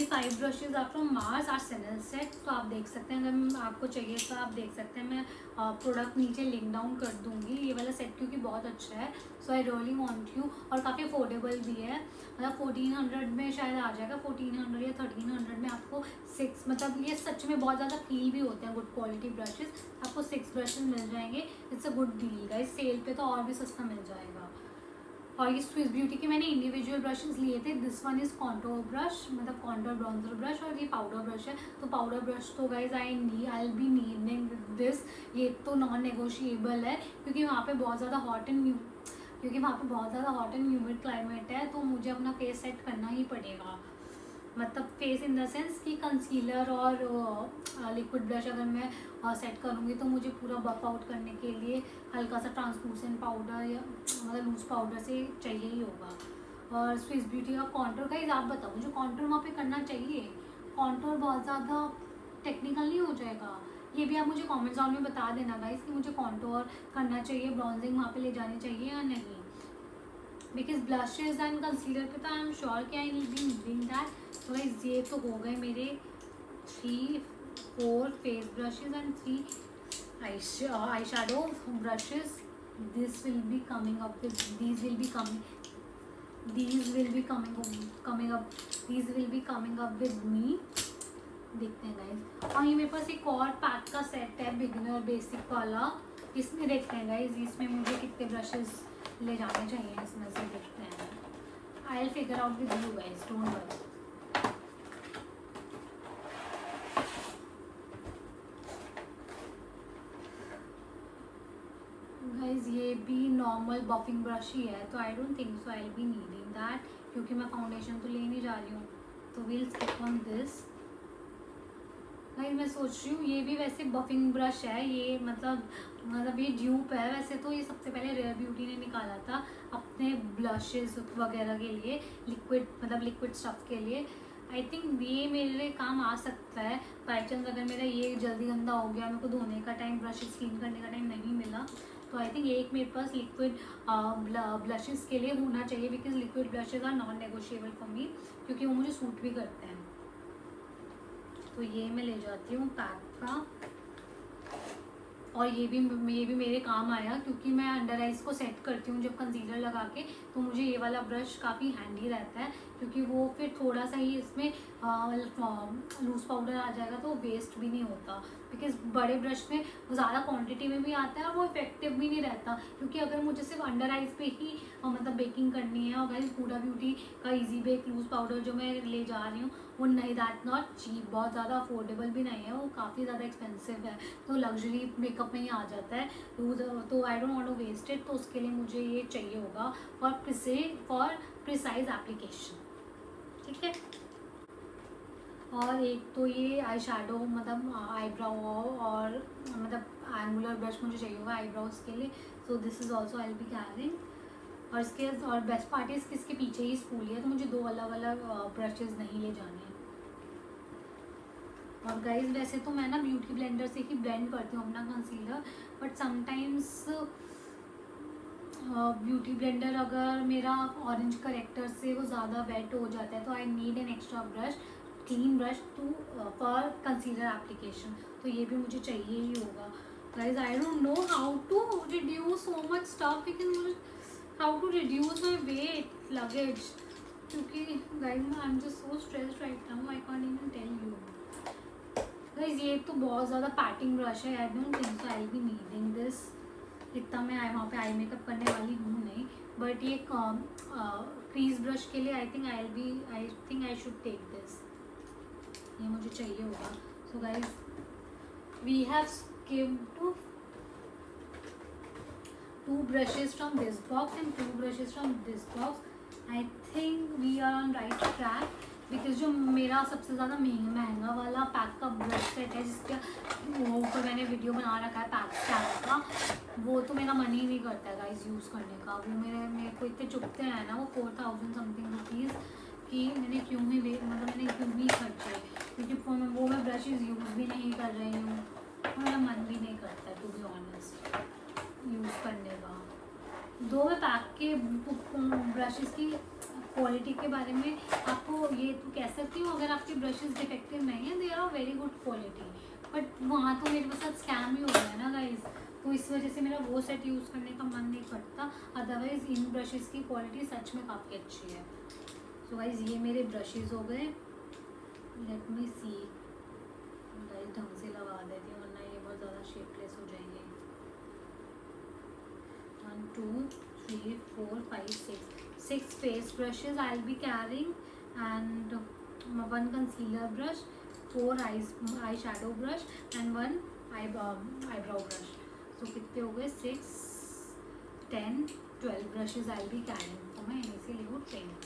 5 ब्रशेज आर फ्रॉम मार्स आर सेनल सेट। तो आप देख सकते हैं, अगर आपको चाहिए तो आप देख सकते हैं, मैं प्रोडक्ट नीचे लिंक डाउन कर दूंगी। ये वाला सेट क्योंकि बहुत अच्छा है, सो आई रियली वांट यू, और काफ़ी अफोर्डेबल भी है, मतलब 1400 में शायद आ जाएगा, 1400 या 1300 में आपको 6, मतलब ये सच में बहुत ज़्यादा फील भी होते हैं गुड क्वालिटी ब्रशेज। आपको 6 ब्रशेज मिल जाएंगे, it's a good deal guys, sale पे तो और भी सस्ता मिल जाएगा। और ये स्विस ब्यूटी के मैंने इंडिविजुअल ब्रशेस लिए थे, this one is contour brush, मतलब कॉन्टोर ब्रॉन्जर ब्रश, और ये पाउडर ब्रश है। तो पाउडर ब्रश तो guys I will be needing this, ये तो नॉन नेगोशिएबल है क्योंकि वहाँ पे बहुत ज़्यादा हॉट एंड ह्यूमिड क्लाइमेट है, तो मुझे अपना फेस सेट करना ही पड़ेगा, मतलब फेस इन द सेंस कि कंसीलर और लिक्विड ब्लश अगर मैं सेट करूँगी तो मुझे पूरा बफ आउट करने के लिए हल्का सा ट्रांसलूसेंट पाउडर या मतलब लूज पाउडर से चाहिए ही होगा। और स्विस ब्यूटी का कॉन्टोर, गाइस आप बताओ मुझे कॉन्टोर वहाँ पे करना चाहिए? कॉन्टोर बहुत ज़्यादा टेक्निकल नहीं हो जाएगा? ये भी आप मुझे कमेंट ज़ोन में बता देना गाइस कि मुझे कॉन्टोर करना चाहिए, ब्रॉन्जिंग वहाँ पे ले जानी चाहिए या नहीं, बिकॉज ब्लशेज एंड कंसीलर पे तो आई एम श्योर कि I will be needing that. तो गाइस ये तो हो गए मेरे 3-4 face brushes and 3 eye shadow brushes. This will be coming up with these will be coming up with me। देखते हैं गाइज। और ये मेरे पास एक और पैक का सेट है बिगिनर बेसिक वाला, इसमें देखते हैं गाइज इसमें मुझे कितने ब्रशेज ले जाने चाहिए, इसमें से देखते हैं। I will figure out with you guys, don't worry. Guys ये भी नॉर्मल बफिंग ब्रश ही है, तो I don't think so I will be needing that, क्योंकि मैं फाउंडेशन तो ले नहीं जा रही हूँ, तो we'll stick on this. Guys मैं सोच रही हूँ ये भी वैसे बफिंग ब्रश है, ये मतलब ये ड्यूप है, वैसे तो ये सबसे पहले रेयर ब्यूटी ने निकाला था अपने ब्लशेस वगैरह के लिए, लिक्विड स्टफ के लिए। आई थिंक ये मेरे काम आ सकता है, बाई चांस अगर मेरा ये जल्दी गंदा हो गया, मेरे को धोने का टाइम, ब्रशेस क्लीन करने का टाइम नहीं मिला, तो आई थिंक एक मेरे पास लिक्विड ब्लशेस के लिए होना चाहिए, because liquid blushes are non negotiable for me, क्योंकि वो मुझे सूट भी करते हैं। तो ये मैं ले जाती हूँ पैक का, और ये भी मेरे काम आया, क्योंकि मैं अंडर आइज को सेट करती हूँ जब कंसीलर लगा के, तो मुझे ये वाला ब्रश काफ़ी हैंडी रहता है, क्योंकि वो फिर थोड़ा सा ही इसमें लूज पाउडर आ जाएगा तो वेस्ट भी नहीं होता, बिकॉज बड़े ब्रश में वो ज़्यादा क्वांटिटी में भी आता है और वो इफेक्टिव भी नहीं रहता, क्योंकि अगर मुझे सिर्फ अंडर आइज पे ही मतलब बेकिंग करनी है, और गाइस हुडा ब्यूटी का इजी बेक लूज पाउडर जो मैं ले जा रही हूँ वो नहीं, दैट नॉट चीप, बहुत ज़्यादा अफोर्डेबल भी नहीं है, वो काफ़ी ज़्यादा एक्सपेंसिव है, तो लग्जरी मेकअप में ही आ जाता है, तो I don't want to waste it, तो उसके लिए मुझे ये चाहिए होगा फॉर प्रिसाइज एप्लीकेशन, ठीक है। और एक तो ये आई शेडो मतलब आईब्राउ और मतलब एंगुलर ब्रश मुझे चाहिए होगा आईब्राउज के लिए, सो this is also I will be carrying. और इसके और बेस्ट पार्ट इज़ इसके पीछे ही स्पूल है, तो मुझे 2 अलग अलग ब्रशेज नहीं ले जाने हैं। और गाइज वैसे तो मैं ना ब्यूटी ब्लेंडर से ही ब्लेंड करती हूँ अपना concealer, but sometimes beauty blender अगर मेरा ऑरेंज करेक्टर से वो ज़्यादा वेट हो जाता है, तो I need an extra brush, clean brush two for concealer application, तो ये भी मुझे चाहिए ही होगा। Guys I don't know how to reduce so much stuff, because how to reduce my weight luggage, क्योंकि guys I am just so stressed right now, I can't even tell you. Guys ये तो बहुत ज़्यादा patting brush है, I don't think so I will be needing this. इतना मैं वहाँ पे आई मेकअप करने वाली हूँ नहीं, बट ये क्रीज ब्रश के लिए I think I should take this, ये मुझे चाहिए होगा। So guys we have skipped 2 brushes from this box and 2 brushes from this box. I think we are on right track, because जो मेरा सबसे ज़्यादा महंगा वाला पैक का ब्रश सेट है, जिसके वो ऊपर मैंने वीडियो बना रखा है पैक स्टैक का, वो तो मेरा मन ही नहीं करता है गाइस यूज़ करने का। वो मेरे को इतने चुभते हैं ना वो 4000 समथिंग रुपीज़ कि मैंने क्यों ही खर्चे, क्योंकि वो मैं ब्रशेज़ यूज़ भी नहीं कर रही हूँ, मेरा मन भी नहीं करता है टू बी ऑनेस्ट यूज़ करने का। दो मैं पैक के ब्रशेज़ की क्वालिटी के बारे में आपको ये तो कह सकती हूँ, अगर आपके ब्रशेस डिफेक्टिव नहीं है they are very good quality, but वहाँ तो मेरे साथ स्कैम ही हो गया ना गाइज, तो इस वजह से मेरा वो सेट यूज़ करने का मन नहीं करता। अदरवाइज़ इन ब्रशेस की क्वालिटी सच में काफ़ी अच्छी है। सो गाइज ये मेरे ब्रशेज़ हो गए, लेट मी सी गाइज ढंग से लगा देती हूँ वरना ये बहुत ज़्यादा शेपलेस हो जाएंगे। 1 2 3 4 5 6 face brushes I'll be carrying, and 1 concealer brush, 4 eyeshadow brush and 1 eyebrow brush. So कितने हो गए 6 10 12 brushes I'll be carrying for my NAC Liquid Paint.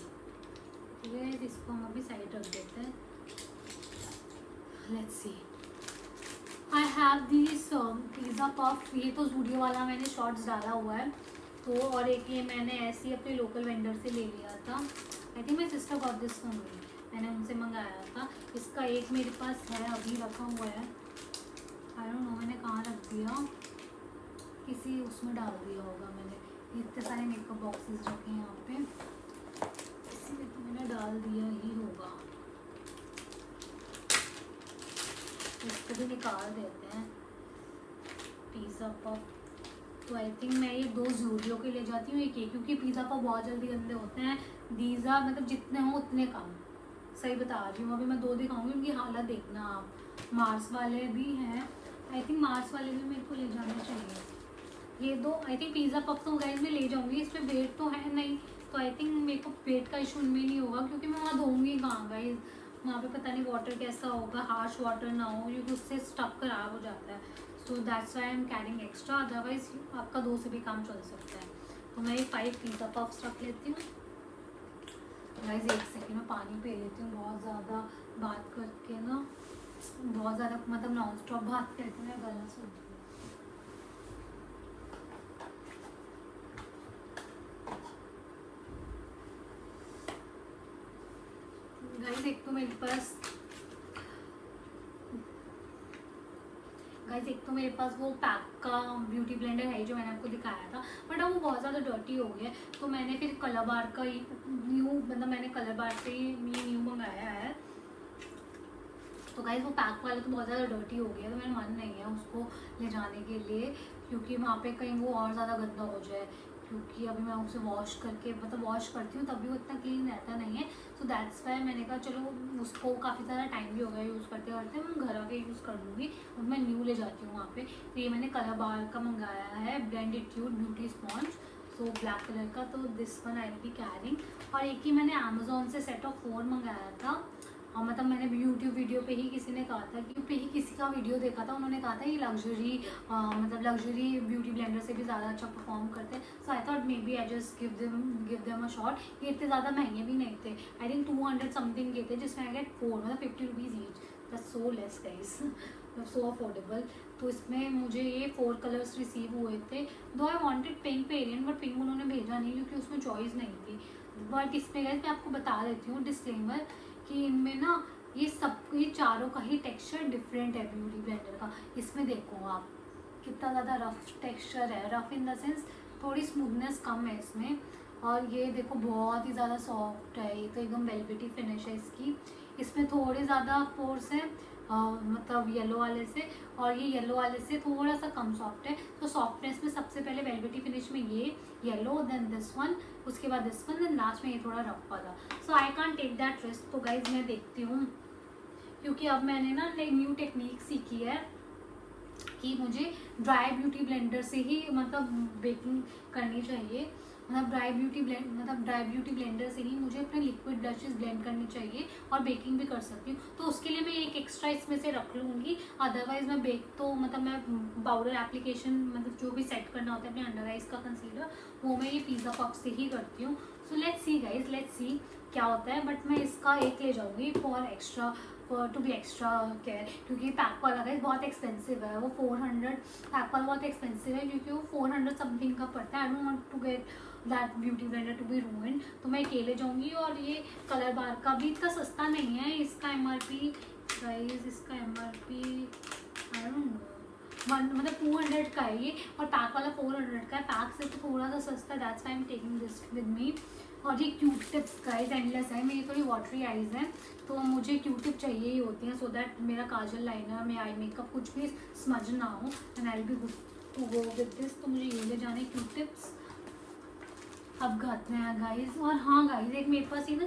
ठीक है, इसको हम अभी साइड रख देते हैं। Let's see. I have these pizza puff, ये तो ज़ूडियो वाला मैंने शॉर्ट्स डाला हुआ है, तो और एक ये मैंने ऐसे ही अपने लोकल वेंडर से ले लिया था। I think my sister got this from me, मैंने उनसे मंगाया था। इसका एक मेरे पास है अभी रखा हुआ है, आई डोंट नो मैंने कहाँ रख दिया, किसी उसमें डाल दिया होगा मैंने। इतने सारे मेकअप बॉक्सेस रखे हैं यहाँ पे, इसी में तो मैंने डाल दिया ही होगा। इसको भी निकाल देते हैं पिज़्ज़ा पफ। तो आई थिंक मैं ये 2 ज़ूडियो के ले जाती हूँ, एक ये, क्योंकि पिज़्ज़ा पफ बहुत जल्दी गंदे होते हैं। दीज़ा मतलब जितने हों उतने कम, सही बता रही हूँ। अभी मैं 2 दिखाऊंगी, उनकी हालत देखना आप। मार्स वाले भी हैं, आई थिंक मार्स वाले भी मेरे को ले जाने चाहिए। ये 2 आई थिंक पिज़्ज़ा पफ तो गाइस मैं ले जाऊँगी, इसमें वेट तो है नहीं, तो आई थिंक मेरे को वेट का इशू उनमें नहीं होगा, क्योंकि मैं वहाँ धोऊँगी कहाँ गाइस, वहाँ पे पता नहीं वाटर कैसा होगा, हार्श वाटर ना हो, क्योंकि उससे स्टफ खराब हो जाता है। So that's why I am carrying extra, otherwise आपका 2 से भी काम चल सकता है। तो मैं ये 5 पिज़्ज़ा पफ्स रख लेती हूँ। गाइस एक सेकेंड में पानी पी लेती हूँ, बहुत ज़्यादा बात करके ना, बहुत ज़्यादा मतलब नॉन स्टॉप बात करके मैं गला सूख गई। गाइस एक तो मेरे पास वो पैक का ब्यूटी ब्लेंडर है जो मैंने आपको दिखाया था, बट अब वो बहुत ज़्यादा डर्टी हो गया, तो मैंने फिर कलर बार का मैंने कलर बार से ही न्यू मंगाया है। तो गाइस वो पैक वाला तो बहुत ज़्यादा डर्टी हो गया, तो मेरा मन नहीं है उसको ले जाने के लिए, क्योंकि वहाँ पे कहीं वो और ज़्यादा गंदा हो जाए, क्योंकि अभी मैं उसे वॉश करके वॉश करती हूँ तब भी वो इतना क्लीन रहता नहीं है। सो दैट्स वाई मैंने कहा चलो उसको काफ़ी ज़्यादा टाइम भी हो गया यूज़ करते करते, मैं घर आके यूज़ कर लूँगी, और मैं न्यू ले जाती हूँ वहाँ पे। तो ये मैंने कलर बार का मंगाया है, blenditude beauty sponge, so black colour का, तो this one I will be carrying. और एक ही मैंने अमेज़ोन से सेट ऑफ 4 मंगाया था, और मतलब मैंने यूट्यूब वीडियो पे ही किसी ने कहा था कि किसी का वीडियो देखा था, उन्होंने कहा था ये लग्जरी ब्यूटी ब्लेंडर से भी ज़्यादा अच्छा परफॉर्म करते हैं। So I thought maybe I just give them a shot. ये इतने ज़्यादा महंगे भी नहीं थे, आई थिंक 200 समथिंग के थे, जिसमें आई गेट 4 मतलब 50 rupees each, that's so less guys, मतलब सो अफोर्डेबल। तो इसमें मुझे ये 4 कलर्स रिसीव हुए थे, दो I wanted pink variant, but pink उन्होंने भेजा नहीं क्योंकि उसमें चॉइस नहीं थी। बट इसमें गाइस मैं आपको बता देती हूँ डिस्क्लेमर कि इनमें ना ये चारों का ही टेक्सचर डिफरेंट है ब्यूटी ब्लेंडर का। इसमें देखो आप कितना ज़्यादा रफ टेक्सचर है, रफ इन द सेंस थोड़ी स्मूथनेस कम है इसमें, और ये देखो बहुत ही ज़्यादा सॉफ्ट है, ये तो एकदम वेलवेटी फिनिश है इसकी। इसमें थोड़े ज़्यादा पोर्स हैं मतलब येलो वाले से, और ये येलो वाले से थोड़ा सा कम सॉफ्ट है। तो सॉफ्टनेस में सबसे पहले वेलवेटी फिनिश में ये येलो, देन दिस वन, उसके बाद दिस वन, देन लास्ट में ये थोड़ा रफ वाला। सो आई कांट टेक दैट रिस्क। तो गाइज मैं देखती हूँ, क्योंकि अब मैंने ना नई न्यू टेक्निक सीखी है कि मुझे ड्राई ब्यूटी ब्लेंडर से ही मतलब बेकिंग करनी चाहिए। मतलब ड्राई ब्यूटी ब्लेंडर से ही मुझे अपने लिक्विड ब्रशेस ब्लेंड करनी चाहिए और बेकिंग भी कर सकती हूँ। तो उसके लिए मैं एक एक्स्ट्रा इसमें से रख लूँगी। अदरवाइज मैं मतलब मैं पाउडर एप्लीकेशन मतलब जो भी सेट करना होता है अपने अंडर आइज का कंसीलर, वो मैं ये पिज़्ज़ा पफ से ही करती हूँ। So let's see guys, let's see क्या होता है। बट मैं इसका एक ले जाऊँगी for extra, to be extra care, क्योंकि पैक वाला गाइस बहुत एक्सपेंसिव है। वो 400 पैक वाला बहुत एक्सपेंसिव है, क्योंकि वो 400 समथिंग का पड़ता है। I don't want to get that beauty blender to be ruined. तो मैं अकेले जाऊँगी। और ये कलर बार का भी इतना सस्ता नहीं है। इसका MRP गाइस, इसका MRP आई डोंट नो, मतलब 200 का है ये, और पैक वाला 400 का है। पैक से तो थोड़ा सा सस्ता, that's why I am taking this with me. और ये क्यूट टिप्स गाइस एंडलेस है। मेरी थोड़ी वाटरी आईज हैं, तो मुझे क्यूट टिप चाहिए ही होती हैं, सो दैट मेरा काजल, लाइनर में आई मेकअप कुछ भी स्मज ना हो, and I will be good to go with this. तो मुझे ये ले जाने क्यूट टिप्स। अब गाते हैं गाइज। और हाँ गाइज, एक मेरे पास ये ना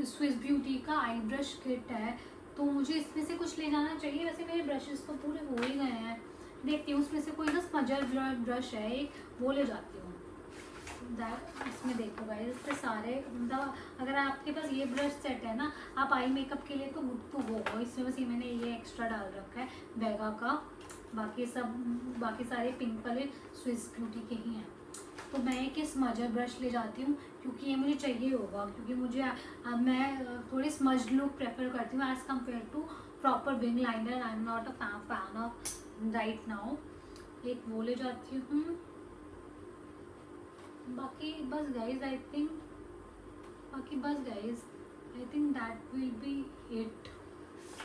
स्विस ब्यूटी का आई ब्रश किट है, तो मुझे इसमें से कुछ ले जाना चाहिए। वैसे मेरे ब्रशेस तो पूरे हो ही गए हैं, देखती हूँ उसमें से कोई ना स्मजर ब्रश है एक, वो ले जाती हूँ। इसमें देखो गाइस, इस पे सारे मतलब अगर आपके पास ये ब्रश सेट है ना, आप आई मेकअप के लिए तो गुड टू गो। इसमें बस ये मैंने ये एक्स्ट्रा डाल रखा है बेगा का, बाकी सारे पिंक वाले स्विस ब्यूटी के ही हैं। तो मैं एक स्मजर ब्रश ले जाती हूँ, क्योंकि ये मुझे चाहिए होगा, क्योंकि मुझे मैं थोड़ी स्मज लुक प्रेफर करती हूँ as compare to proper wing liner. I am not a fan of right now. एक वो ले जाती हूँ। बाकी बस guys I think that will be it.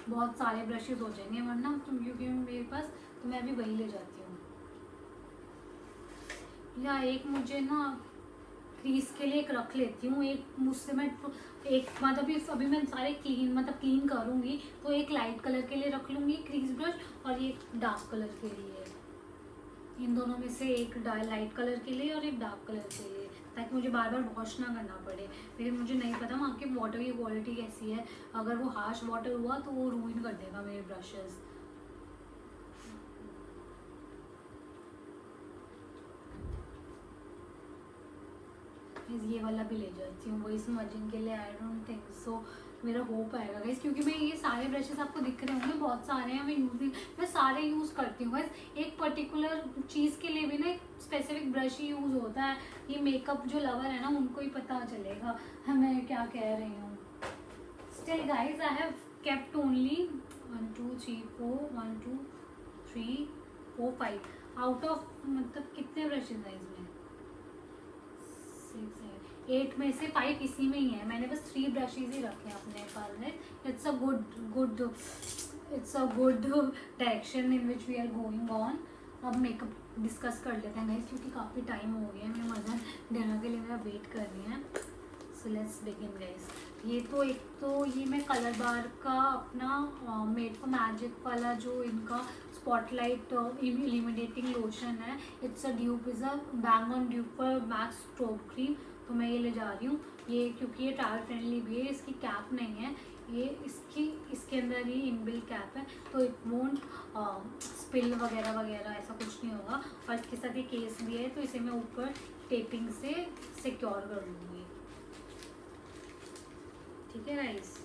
बहुत सारे ब्रशेज हो जाएंगे वरना, क्योंकि मेरे पास, तो मैं भी वही ले जाती हूँ। या एक मुझे ना क्रीज के लिए एक रख लेती हूँ। एक मुझसे मैं एक मतलब अभी मैं सारे क्लीन करूँगी, तो एक लाइट कलर के लिए रख लूँगी क्रीज ब्रश, और ये डार्क कलर के लिए। इन दोनों में से एक लाइट कलर के लिए और एक डार्क कलर के लिए, ताकि मुझे बार बार वॉश ना करना पड़े। लेकिन मुझे नहीं पता वहाँ के वाटर की क्वालिटी कैसी है। अगर वो हार्श वाटर हुआ तो वो रूइन कर देगा मेरे ब्रशेस। ये वाला भी ले जाती हूँ, वही स्मजिंग के लिए। आई डोंट थिंक सो मेरा हो पाएगा गाइस, क्योंकि मैं ये सारे ब्रशेस आपको दिख रहे होंगे, बहुत सारे हैं। मैं सारे यूज़ करती हूँ गाइस। एक पर्टिकुलर चीज़ के लिए भी ना एक स्पेसिफिक ब्रश ही यूज़ होता है। ये मेकअप जो लवर है ना, उनको ही पता चलेगा मैं क्या कह रही हूँ। Still guys, I have kept only 1 2 3 4 1 2 3 4 5 out of, मतलब कितने ब्रशेज हैं इसमें, 6 8 में से 5 इसी में ही है। मैंने बस 3 ब्रशेज ही रखे हैं अपने पास में। It's a good direction in which we are going on. अब मेकअप डिस्कस कर लेते हैं गाइस, क्योंकि काफ़ी टाइम हो गया है। मेरे मदर डिनर के लिए मेरा वेट कर रही हैं। So let's begin guys. ये मैं कलर बार का अपना मेड फॉर मैजिक वाला जो इनका स्पॉटलाइट इल्यूमिनेटिंग लोशन है, it's a dupe, is a bang on dupe पर मैक्स स्ट्रोब क्रीम। तो मैं ये ले जा रही हूँ ये, क्योंकि ये ट्रैवल फ्रेंडली भी है। इसकी कैप नहीं है, ये इसके अंदर ही इनबिल्ट कैप है, तो इट वोंट स्पिल वगैरह वगैरह ऐसा कुछ नहीं होगा। और इसके साथ ये केस भी है, तो इसे मैं ऊपर टेपिंग से सिक्योर कर लूँगी। ठीक है गाइस,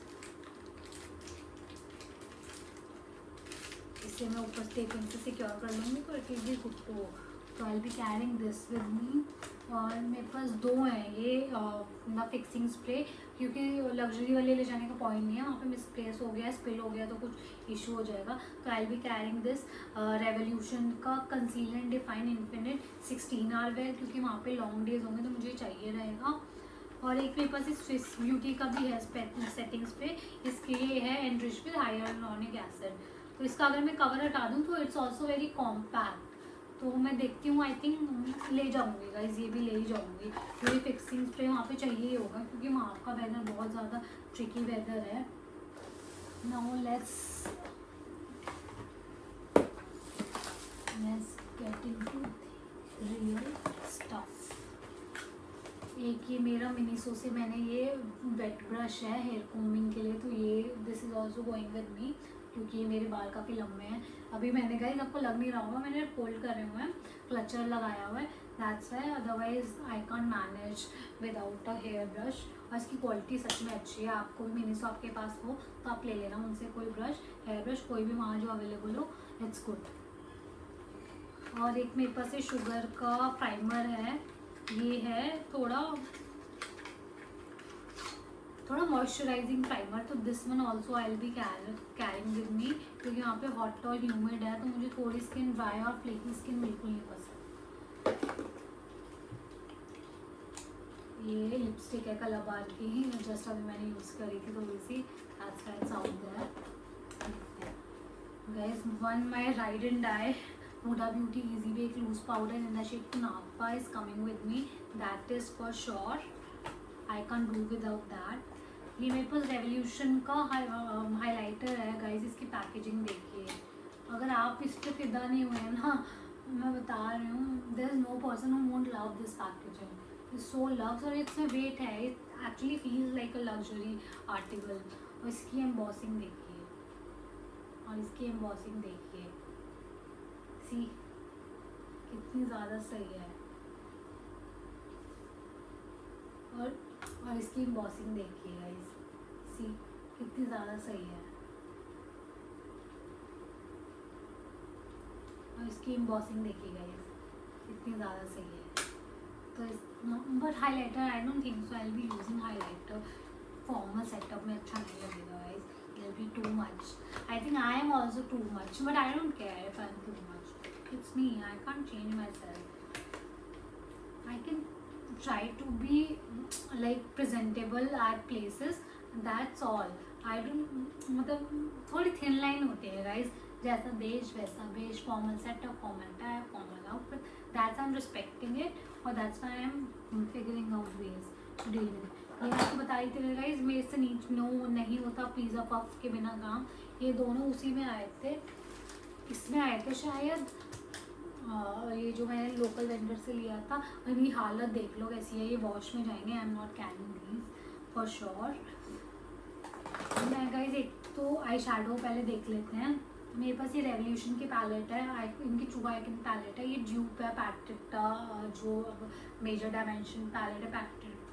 इसे मैं ऊपर टेपिंग से सिक्योर कर लूँगी, तो it will be good to go. तो I will be carrying this with me. और मेरे पास 2 हैं ये ना फिक्सिंग स्प्रे, क्योंकि लग्जरी वाले ले जाने का पॉइंट नहीं है, वहाँ पे मिसप्लेस हो गया, स्पिल हो गया तो कुछ इशू हो जाएगा। तो I will be carrying this revolution का concealer and define infinite 16 hour wear, क्योंकि वहाँ पे लॉन्ग डेज होंगे तो मुझे चाहिए रहेगा। और एक मेरे पास इस स्विस ब्यूटी का भी है सेटिंग स्प्रे, इसके लिए है एनरिच विद हाइलुरोनिक एसिड। तो इसका अगर मैं कवर हटा दूँ तो इट्स ऑल्सो वेरी कॉम्पैक्ट। तो मैं देखती हूँ, आई थिंक ले जाऊँगी गाइज, ये भी ले ही जाऊँगी, क्योंकि फिक्सिंग स्प्रे वहाँ पे चाहिए ही होगा, क्योंकि वहाँ का वेदर बहुत ज़्यादा ट्रिकी वेदर है। Now let's get into real stuff. एक ये मेरा मिनीसो से मैंने ये वेट ब्रश है हेयर कोमिंग के लिए, तो ये this is also going with me क्योंकि ये मेरे बाल काफ़ी लंबे हैं। अभी मैंने कहा आपको लग नहीं रहा होगा, मैंने फोल्ड करे हुए हैं, क्लचर लगाया हुआ है, that's why, otherwise I can manage without a hair brush. और इसकी क्वालिटी सच में अच्छी है। आपको भी मिनीसो आपके पास हो तो आप ले लेना उनसे कोई ब्रश, हेयर ब्रश कोई भी वहाँ जो अवेलेबल हो, इट्स गुड। और एक मेरे पास ये शुगर का प्राइमर है, ये है थोड़ा मॉइस्चराइजिंग प्राइमर, तो this one also I will be carrying with me क्योंकि यहाँ पे हॉट और ह्यूमिड है, तो मुझे थोड़ी स्किन ड्राई और फ्लेकी स्किन बिल्कुल नहीं पसंद। ये लिपस्टिक है कलाबार की ही, जस्ट अभी मैंने यूज़ करी थी थोड़ी सी, that's why it's out there. Guys, one my ride and die Huda Beauty Easy Bake Loose Powder in the shade Kunapa is coming with me. That is for sure. I can't do without that. ये मेरे पास revolution का highlighter है guys, इसकी packaging देखिए। अगर आप इस पर फिदा नहीं हुए हैं ना, मैं बता रही हूँ, there is no person who won't love this packaging. It's so loves, और इसमें वेट है, it actually feels like a luxury article. और इसकी एम्बॉसिंग देखिए, और इसकी एम्बॉसिंग देखिए, सी कितनी ज़्यादा सही है। और इसकी एम्बॉसिंग देखिए गाइस, सी कितनी ज़्यादा सही है। और इसकी एम्बॉसिंग देखिए गाइस, कितनी ज़्यादा सही है। तो इस but highlighter I don't think so I will be using highlighter formal setup में, अच्छा नहीं लगेगा guys, it will be too much. I think I am also too much, but I don't care if I am too much. It's me, I can't change myself. I can try to be like presentable at places, that's all. I don't, मतलब थोड़ी thin line होती है guys, जैसा देश वैसा भेष, formal setup, formal tie, formal outfit, that's I am respecting it, और that's why I am figuring out ways to deal with. ये आपको बता रही थी गाइज, मेरे से नीचे नो नहीं होता पिज़्ज़ा पफ के बिना काम। ये दोनों उसी में आए थे, इसमें आए थे शायद। ये जो मैंने लोकल वेंडर से लिया था, अभी हालत देख लो कैसी है, ये वॉश में जाएंगे। आई am not carrying these for sure. मैं गाइस एक तो आई शैडो पहले देख लेते हैं। मेरे पास ये रेवोल्यूशन की पैलेट है, इनकी ट्रू आइकन पैलेट है, ये ड्यूप है पैट्रिक्टा, जो मेजर डायमेंशन पैलेट है,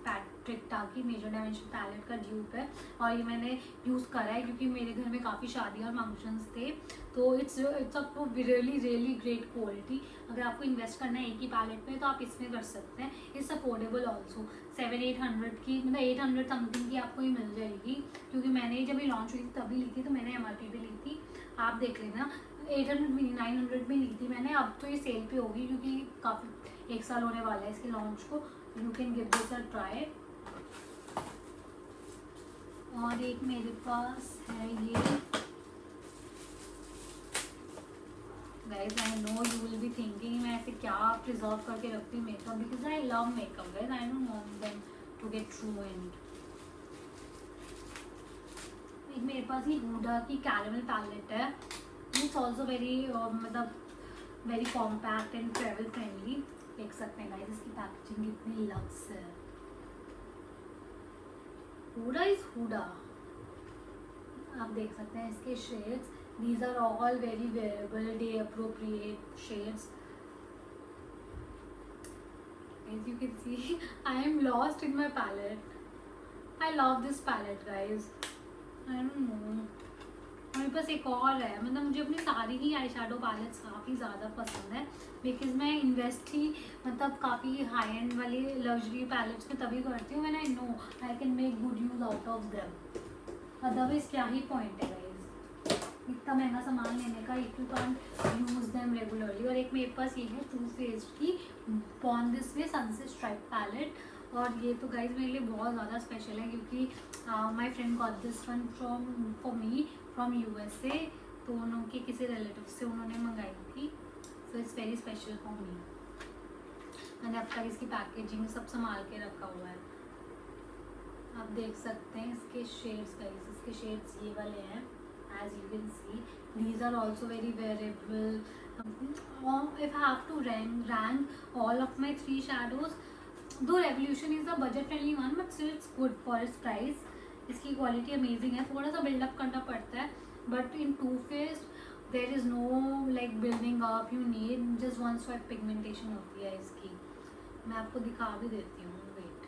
पैट्रिक्टा की मेजर डायमेंशन पैलेट का ड्यूप है। और ये मैंने यूज़ करा है क्योंकि मेरे घर में काफ़ी शादी और फंक्शंस थे, तो it's a really great quality. अगर आपको इन्वेस्ट करना है एक ही पैलेट में तो आप इसमें कर सकते हैं। इट्स अफोर्डेबल ऑल्सो, 700-800 की, मतलब 800 समथिंग की आपको ये मिल जाएगी, क्योंकि मैंने जब ये लॉन्च हुई थी तभी ली थी, तो मैंने MRP पे ली थी, आप देख लेना। 800 में 900 में ली थी मैंने, अब तो ये सेल पे होगी क्योंकि काफ़ी 1 साल होने वाला है इसके लॉन्च को। You can give this a try. और एक मेरे पास है ये, guys I know you will be thinking मैं ऐसे क्या प्रिजर्व करके रखती हूँ makeup, because I love makeup guys, I don't want them to get ruined। एक मेरे पास ये हुडा की कैरेमल पैलेट है, इट्स ऑल्सो वेरी मतलब very compact and travel friendly. देख सकते हैं गाइज इसकी पैकेजिंग कितनी लक्स है। हुडा इज हुडा, आप देख सकते हैं इसके shades, these are all very wearable, day appropriate shades. As you can see, I am lost in my palette. I love this palette guys, I don't know। मेरे पास एक और है, मतलब मुझे अपनी सारी ही आई शेडो पैलेट्स काफ़ी ज़्यादा पसंद है, बिकॉज मैं इन्वेस्ट ही मतलब काफ़ी हाई एंड वाली लग्जरी पैलेट्स में तभी करती हूँ when I know I can make good use out of them. Otherwise क्या ही पॉइंट है गाइज इतना महंगा सामान लेने का if you can use them regularly. और एक मेरे पास ये है टू फेस्ड की born this way sunset stripe palette, और ये तो गाइज मेरे लिए बहुत ज़्यादा स्पेशल है क्योंकि माई friend got this one for me from USA, तो उनके किसी रिलेटिव से उन्होंने मंगाई थी, so it's very special for me. मैंने अब तक इसकी पैकेजिंग सब संभाल के रखा हुआ है। आप देख सकते हैं इसके शेड्स गाइस, इसके शेड्स ये वाले हैं, as you can see. These are also very wearable. If I have to rank all of my 3 shadows, though Revolution is a budget friendly one, but still it's good for its price. इसकी quality amazing है, थोड़ा सा buildup करना पड़ता है, but in Too Faced there is know like building up, you need just one swipe pigmentation होती है इसकी. मैं आपको दिखा भी देती हूँ, वेट.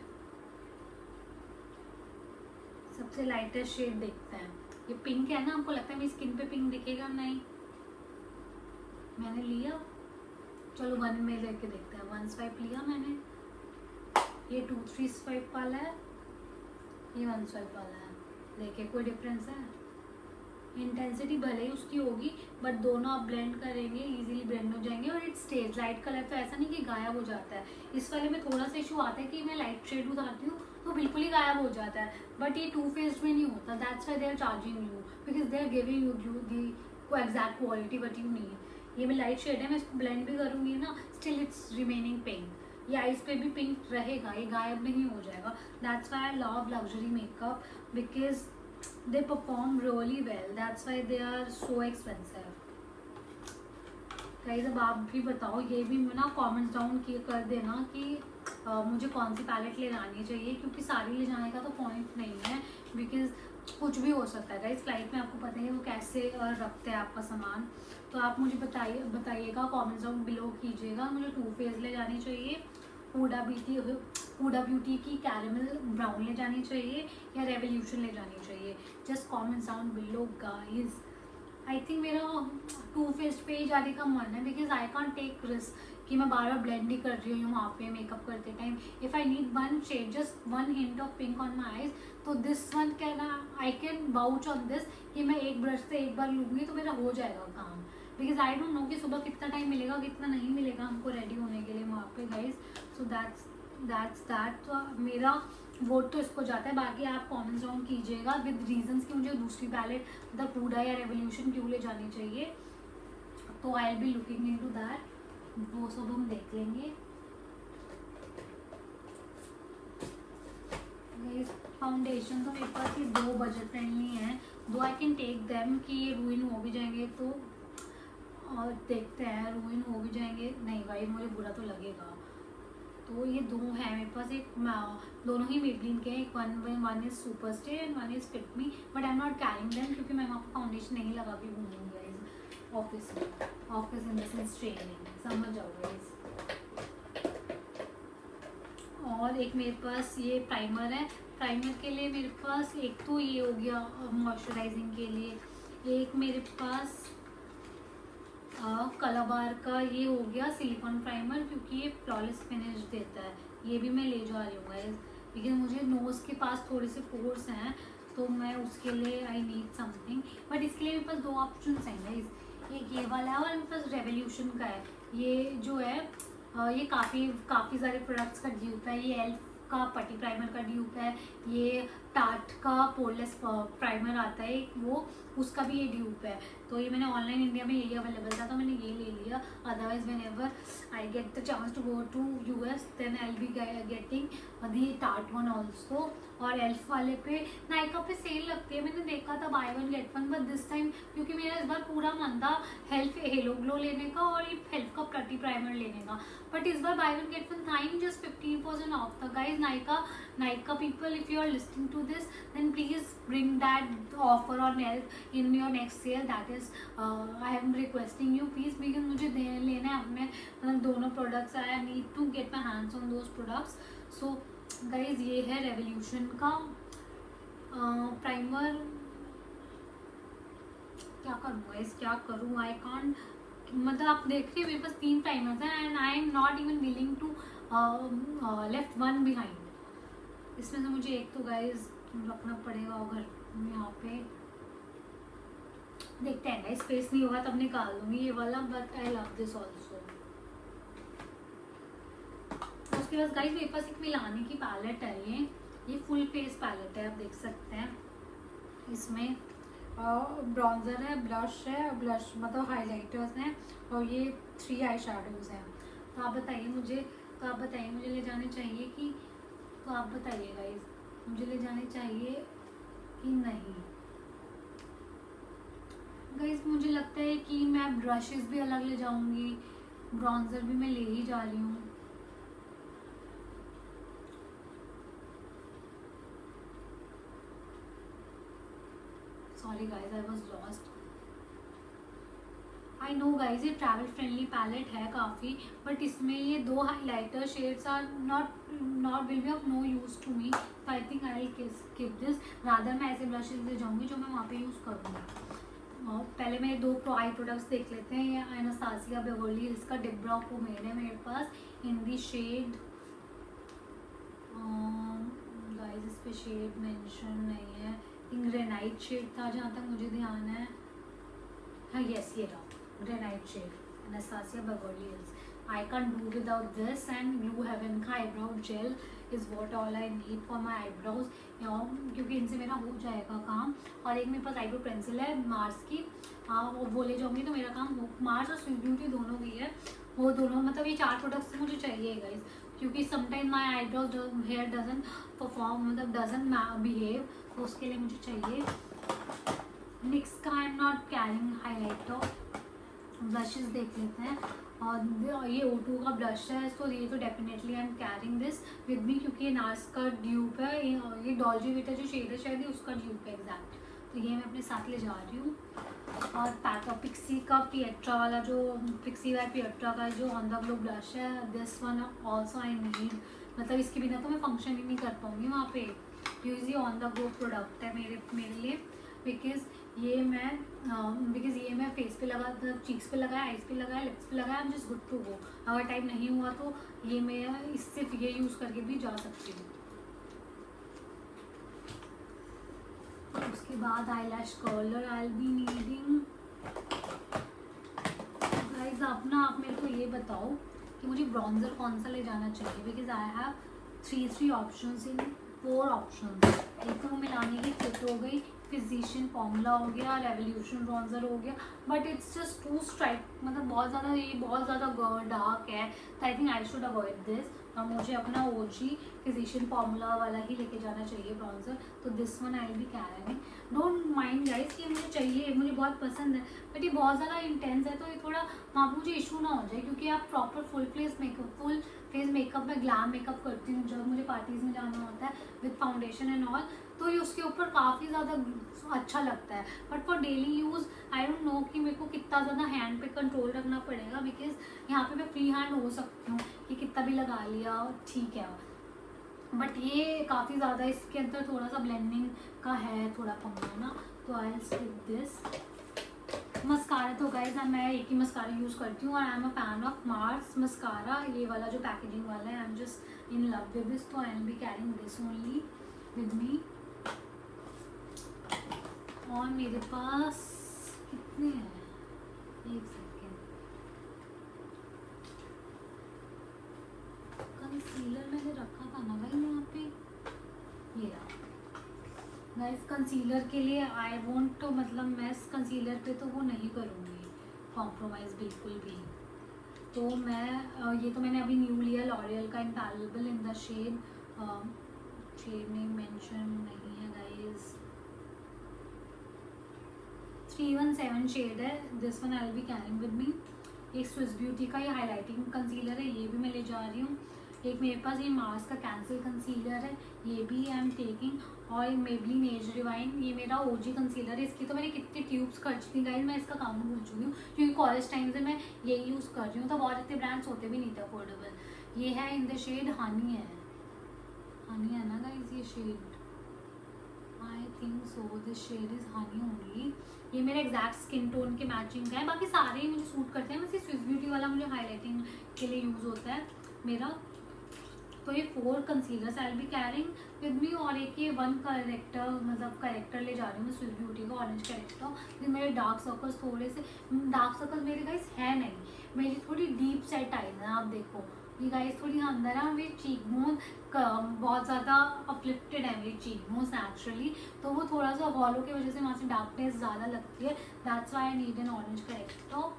सबसे लाइटेस्ट शेड देखते हैं. ये पिंक है ना, आपको लगता है मेरी स्किन पे पिंक दिखेगा? नहीं, मैंने लिया, चलो 1 में लेके देखते हैं. 1 स्वाइप लिया मैंने, ये 2-3 स्वाइप वाला है, ये 1 स्वाइप वाला है. देखिए कोई डिफरेंस है? इंटेंसिटी भले ही उसकी होगी, बट दोनों आप ब्लेंड करेंगे इजीली ब्लेंड हो जाएंगे. और इट स्टेज लाइट कलर, तो ऐसा नहीं कि गायब हो जाता है. इस वाले में थोड़ा सा इशू आता है कि मैं लाइट शेड उतारती हूँ तो बिल्कुल ही गायब हो जाता है, बट ये Too Faced में नहीं होता. That's why they are charging you, because they are giving you the exact quality but you need. ये मैं लाइट शेड है, मैं इसको ब्लेंड भी करूँगी ना, स्टिल इट्स रिमेनिंग पिंक. ये आइज पे भी पिंक रहेगा, ये गायब नहीं हो जाएगा. That's why I love luxury makeup, because they perform really well. That's why they are so expensive. Guys अब आप भी बताओ, ये भी ना कमेंट्स डाउन कर देना कि मुझे कौन सी पैलेट ले जानी चाहिए, क्योंकि सारी ले जाने का तो पॉइंट नहीं है, बिकॉज कुछ भी हो सकता है. गाइस फ्लाइट में आपको पता है वो कैसे रखते हैं आपका सामान. तो आप मुझे बताइएगा, कमेंट्स डाउन बिलो कीजिएगा. मुझे Too Faced ले जानी चाहिए, हुडा ब्यूटी की कैरेमल ब्राउन ले जानी चाहिए, या रेवोल्यूशन ले जानी चाहिए. Just comments down below guys. I think मेरा Too Faced पे ही जाने का मन है, because I can't take risk कि मैं बार बार ब्लेंड ही कर रही हूँ वहाँ पे मेकअप करते time. If I need one shade, just 1 hint of pink on my eyes, तो this one can, I can vouch on this कि मैं एक ब्रश से एक बार लूँगी तो मेरा हो जाएगा काम. बिकॉज आई डोंट नो कि सुबह कितना टाइम मिलेगा, कितना नहीं मिलेगा हमको रेडी होने के लिए वहाँ पे गाइज. So that's that. तो मेरा वोट तो इसको जाता है. बाकी आप कमेंट्स डाउन कीजिएगा विद रीजंस कि मुझे दूसरी पैलेट मतलब हुडा या रेवोल्यूशन क्यों ले जानी चाहिए. तो I will be looking into that, वो सब हम देख लेंगे. फाउंडेशन तो मेरे पास ये 2 बजट फ्रेंडली हैं, 2 आई कैन टेक देम कि ये रूइन हो भी जाएंगे. तो और देखते हैं, रूइन हो भी जाएंगे नहीं भाई, मुझे बुरा तो लगेगा. तो ये 2 हैं मेरे पास, एक दोनों ही मेबलिन के हैं. एक one is super stay and one is fit me, but I am not carrying them क्योंकि मैं वहाँ पर फाउंडेशन नहीं लगा के घूमूंगी गाइस ऑफिस में. Office in the sense training, समझ जाओ गाइस. और एक मेरे पास ये प्राइमर है. प्राइमर के लिए मेरे पास एक तो ये हो गया मॉइस्चराइजिंग के लिए, एक मेरे पास कलाबार का ये हो गया सिलिकॉन प्राइमर, क्योंकि ये फ्लॉलेस फिनिश देता है. ये भी मैं ले जा रही हूँ गाइस, लेकिन मुझे नोज़ के पास थोड़े से पोर्स हैं, तो मैं उसके लिए आई नीड समथिंग. बट इसके लिए मेरे पास 2 ऑप्शन हैं गाइस. एक ये वाला है और मेरे पास रेवोल्यूशन का है. ये जो है ये काफ़ी सारे प्रोडक्ट्स का ड्यूप है. ये एल्फ का पटी प्राइमर का ड्यूप है. ये टार्ट का पोरलेस प्राइमर आता है वो, उसका भी ये ड्यूप है. तो ये मैंने ऑनलाइन इंडिया में यही अवेलेबल था तो मैंने ये ले लिया. Otherwise whenever I get the chance to go to US then I will be getting the tarte one also. और एल्फ वाले पे नायका पे सेल लगती है, मैंने देखा था buy 1 get 1, but this time क्योंकि मेरा इस बार पूरा मन था हेलो ग्लो लेने का और ये हेल्फ का पटी प्राइमर लेने का, बट इस बार buy 1 get 1 था ही, जस्ट 15% ऑफ था guys. Nykaa people, if you are listening to this, then please bring that offer on in your next sale. That is I am requesting you please, because मुझे लेना है अपने मतलब दोनों products. I need to get my hands on those products. So guys ये है revolution का primer. क्या करूँ गाइज, क्या करूँ, आई कांट. मतलब आप देख रहे हैं मेरे पास 3 प्राइमर्स हैं and I am not even willing to left 1 behind. इसमें से मुझे एक तो गाइज रखना पड़ेगा घर में. यहाँ पे देखते हैं गाइज, स्पेस नहीं होगा तब निकाल दूंगी ये वाला, but I love this also. उसके बाद गाइज मेरे पास एक मिलाने की पैलेट है. ये फुल फेस पैलेट है, आप देख सकते हैं. इसमें ब्रॉन्जर है, ब्लश मतलब हाइलाइटर्स हैं, और ये 3 आई शैडोज हैं. तो आप बताइए मुझे ले जाने चाहिए कि, तो आप बताइए गाइज मुझे ले जाने चाहिए कि नहीं. गाइस मुझे लगता है कि मैं ब्रशेस भी अलग ले जाऊंगी, ब्रॉन्जर भी मैं ले ही जा रही हूँ। Sorry guys, I was lost. I know guys ये ट्रैवल फ्रेंडली पैलेट है काफ़ी, बट इसमें ये 2 highlighter shades are not will be of no use to me, तो I think I will skip this. Rather मैं ऐसे ब्रशेज ले जाऊंगी जो मैं वहाँ पे यूज़ करूँगी। और पहले मेरे 2 आई प्रोडक्ट्स देख लेते हैं। ये एनास्टेसिया बेवर्ली हिल्स का डिप ब्राउ पोमेड है मेरे पास इन दी शेड, गाइज इस पे शेड मेंशन नहीं है, ग्रेनाइट शेड था जहाँ तक मुझे ध्यान है। हाँ यस, ये रहा granite shade, Anastasia Beverly Hills. I can do without this, and Blue Heaven का eyebrow gel is what all I need for my eyebrows, क्योंकि इनसे मेरा हो जाएगा काम। और एक मेरे पास आईब्रो पेंसिल है मार्स की, वो ले जाऊँगी तो मेरा काम हो। मार्स और स्विस ब्यूटी दोनों की है, वो दोनों मतलब ये 4 प्रोडक्ट्स मुझे चाहिए गाइज, क्योंकि sometime my eyebrows hair doesn't perform, मतलब डजन बिहेव, तो उसके लिए मुझे चाहिए। निक्स का I am not carrying highlighter. Blushes देख लेते हैं, और ये O2 का ब्लश है, तो ये तो definitely I am carrying this with me, क्योंकि ये नार्स का ड्यूप है, ये डॉल्जे विटा जो शेड है शायद उसका ड्यूप है एग्जैक्ट, तो ये मैं अपने साथ ले जा रही हूँ। और पिक्सी का पिएट्रा वाला जो पिक्सी बाय पिएट्रा का जो ऑन द ग्लो ब्लश है, this one also I need, मतलब इसके बिना तो मैं फंक्शन ही नहीं कर पाऊँगी वहाँ पे। ये ऑन द ग्लो प्रोडक्ट है मेरे लिए, बिकॉज ये मैं फेस पे लगा, चीक्स पे लगाया, आइज पे लगाया, लिप्स पे लगाया, I am just good to go. अगर टाइम नहीं हुआ तो ये मैं सिर्फ ये यूज़ करके भी जा सकती हूँ। उसके बाद eyelash curler I will be needing. Guys आप मेरे को ये बताओ कि मुझे ब्रॉन्जर कौन सा ले जाना चाहिए, because I have 3 options in 4 options. एक तो वो मिलाने की किट हो गई, फिजिशियन फॉर्मूला हो गया, रेवोल्यूशन ब्रॉन्जर हो गया, but it's just too strike, मतलब बहुत ज़्यादा डार्क है, तो I think I should avoid this. और मुझे अपना OG फिजिशियन फॉर्मूला वाला ही लेके जाना चाहिए ब्रॉन्जर, तो this one I will be carrying. Don't mind guys कि मुझे चाहिए, मुझे बहुत पसंद है, बट ये बहुत ज़्यादा इंटेंस है, तो ये थोड़ा वहाँ पर मुझे इशू ना हो जाए, क्योंकि आप प्रॉपर फुल फेस मेकअप में ग्लैम मेकअप करती हूँ जब मुझे पार्टीज़ में जाना होता है विद फाउंडेशन एंड ऑल, तो ये उसके ऊपर काफ़ी ज़्यादा अच्छा लगता है। But for daily use I don't no कि मेरे को कितना ज़्यादा हैंड पे कंट्रोल रखना पड़ेगा, बिकॉज यहाँ पे मैं फ्री हैंड हो सकती हूँ कि कितना भी लगा लिया ठीक है, बट ये काफ़ी ज़्यादा इसके अंदर थोड़ा सा ब्लेंडिंग का है थोड़ा पंगा ना, तो I will skip this. Mascara तो गाइज मैं एक ही मस्कारा यूज़ करती हूँ, और I am a fan of Mars mascara, ये वाला जो पैकेजिंग वाला है, I am just in love with this, तो I will be carrying this only with me. और मेरे पास कितने हैं, एक सेकेंड, कंसीलर मैंने रखा था ना भाई यहाँ पे, ये रहा गाइस। कंसीलर के लिए आई वॉन्ट तो मतलब मैं कंसीलर पे तो वो नहीं करूँगी कॉम्प्रोमाइज़ बिल्कुल भी, तो मैं ये तो मैंने अभी न्यू लिया लॉरियल का Infallible in the shade name mention नहीं है गाइस, 317 शेड है, this one I will be carrying with me. एक स्विस ब्यूटी का ये हाइलाइटिंग कंसीलर है, ये भी मैं ले जा रही हूँ। एक मेरे पास ये मार्स का कैंसिल कंसीलर है, ये भी आई एम टेकिंग। और मेबलिन एज रिवाइन, ये मेरा OG कंसीलर है, इसकी तो मैंने कितनी ट्यूब्स खर्च दी गाइस, मैं इसका काम भूल चुकी हूँ, क्योंकि कॉलेज टाइम से मैं यही यूज़ कर रही हूँ, तो और इतने ब्रांड्स होते भी नहीं थे अफोर्डेबल। ये है इन द शेड हनी है ना गाइस ये shade, I think so this shade is honey only. ये मेरे एग्जैक्ट स्किन टोन के मैचिंग का है, बाकी सारे ही मुझे सूट करते हैं, बस ये स्विस ब्यूटी वाला मुझे हाईलाइटिंग के लिए यूज़ होता है मेरा। तो ये 4 concealers I will be carrying with me, और एक ये 1 करेक्टर ले जा रही हूँ स्विस ब्यूटी का ऑरेंज करेक्टर। फिर मेरे डार्क सर्कल्स थोड़े से, डार्क सर्कल्स मेरे गाइस है नहीं, मेरी थोड़ी डीप सेट आई है, आप देखो ये गाइस थोड़ी अंदर है, मेरी चीक बोन बहुत ज़्यादा अपलिफ्टेड है, मेरी चीक बोन्स नेचुरली, तो वो थोड़ा सा हॉलो की वजह से वहाँ से डार्कनेस ज़्यादा लगती है, that's why I need N orange character,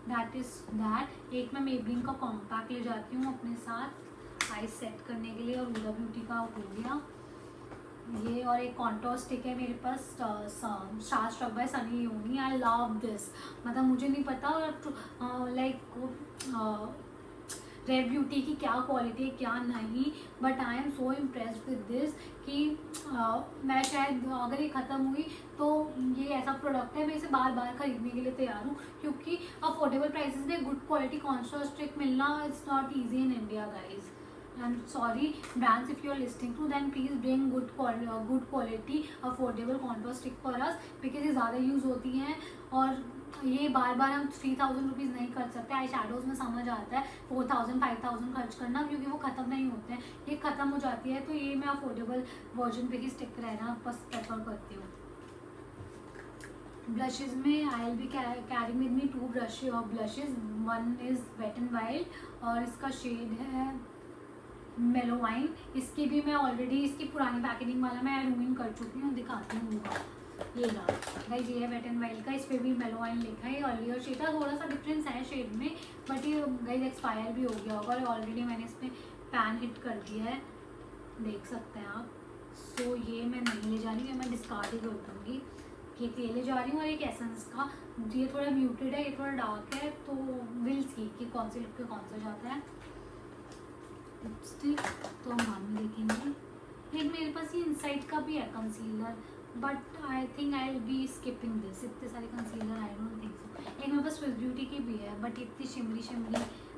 that is that. एक मैं मेबलिन का कॉम्पैक्ट ले जाती हूँ अपने साथ आइज सेट करने के लिए, और हुडा ब्यूटी का हो गया। ये और एक कॉन्टोर स्टिक है मेरे पास, Star Struck by Sunny Leone. I love this, मतलब मुझे नहीं पता लाइक रेड ब्यूटी की क्या क्वालिटी है क्या नहीं, but I am so impressed with this कि मैं शायद अगर ये ख़त्म हुई तो ये ऐसा प्रोडक्ट है मैं इसे बार बार खरीदने के लिए तैयार हूँ, क्योंकि अफोर्डेबल प्राइसेस में गुड क्वालिटी कॉन्स्टोर स्टिक मिलना it's not easy in India guys. I'm sorry brands, if you are listening to, then please bring good quality affordable contour stick for us, because ये ज़्यादा यूज़ होती हैं और ये बार बार हम 3000 rupees नहीं कर सकते। आई शेडोज़ में समझ आता है 4000 5000 खर्च करना, क्योंकि वो ख़त्म नहीं होते हैं, ये ख़त्म हो जाती है, तो ये मैं अफोर्डेबल वर्जन पे ही स्टिक रहना बस प्रेफर करती हूँ। ब्लशेज में I will be carrying with me 2 blushes, one is wet and wild और इसका शेड है मेलो वाइन। इसकी भी मैं ऑलरेडी इसकी पुरानी पैकेजिंग वाला मैं रूम कर चुकी हूँ, दिखाती हूँ। ये रहा गाइस, ये है वेट एंड वाइल्ड का, इस पर भी मेलो वाइन लिखा है। अर्लियर शेड था, थोड़ा सा डिफरेंस है शेड में, बट ये गाइस एक्सपायर भी हो गया होगा और ऑलरेडी मैंने इस पर पैन हिट कर दिया है, देख सकते हैं आप। सो ये मैं नहीं ले जा रही हूँ, मैं डिस्कार्ड ही कर दूँगी। ये ले जा रही हूँ और एक एसेंस का, ये थोड़ा म्यूटेड है, ये थोड़ा डार्क है, तो विल सी कि कौन से लुक पे कौन सा जाता है। लिपस्टिक तो हम बाद में देखेंगे। एक मेरे पास ये इनसाइड का भी है concealer, but I think I will be skipping this, इतने सारे कंसीलर आई डोंट थिंक सो। एक मेरे पास स्विस ब्यूटी की भी है, बट इतनी shimmery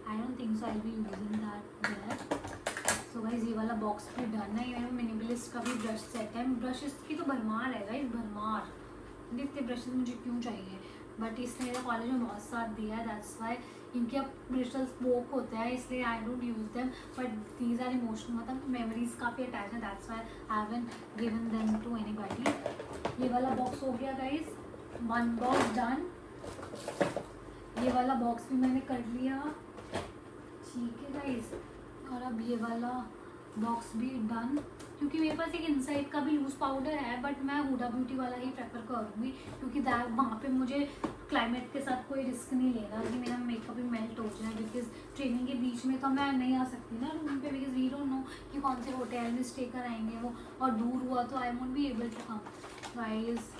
I don't think so I will be using that there. So guys ये वाला बॉक्स भी डन है। ये मिनिमलिस्ट का भी ब्रश सेट है, ब्रशेस की तो भरमार है गाइस, भरमार। इतने ब्रशेस मुझे क्यों चाहिए, बट इसने मेरे कॉलेज में बहुत साथ दिया है, दैट्स वाई। इनके अब क्रिस्टल स्पोक होते हैं, इसलिए I don't use them, but these are emotional, मतलब मेमोरीज काफ़ी अटैच है, that's why I haven't given them to anybody. ये वाला बॉक्स हो गया गाइस, 1 बॉक्स डन। ये वाला बॉक्स भी मैंने कर लिया, ठीक है गाइस। और अब ये वाला बॉक्स भी डन, क्योंकि मेरे पास एक इनसाइड का भी लूज पाउडर है, बट मैं हुडा ब्यूटी वाला ही प्रेफर करूँगी, क्योंकि वहाँ पे मुझे क्लाइमेट के साथ कोई रिस्क नहीं लेना कि मेरा मेकअप भी मेल्ट हो जाए, बिकॉज ट्रेनिंग के बीच में तो मैं नहीं आ सकती ना रूम पे, बिकॉज वी डोंट नो कि कौन से होटल में स्टे कर आएंगे वो, और दूर हुआ तो I won't be able to come guys.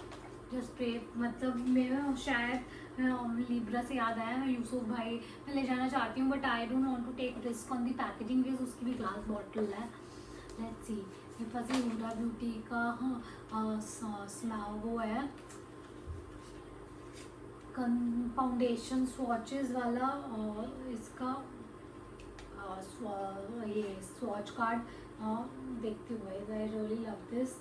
Just pray, मतलब मेरा शायद लिब्रा से याद आया, मैं यूसुफ भाई मैं ले जाना चाहती हूँ, but I don't want to take risk on the packaging, because उसकी भी ग्लास बॉटल है। लेट्स सी, मेरे पास ये हुडा ब्यूटी का वो है फाउंडेशन स्वॉचेस वाला, इसका ये स्वॉच कार्ड देखते हुए आई रियली लव दिस।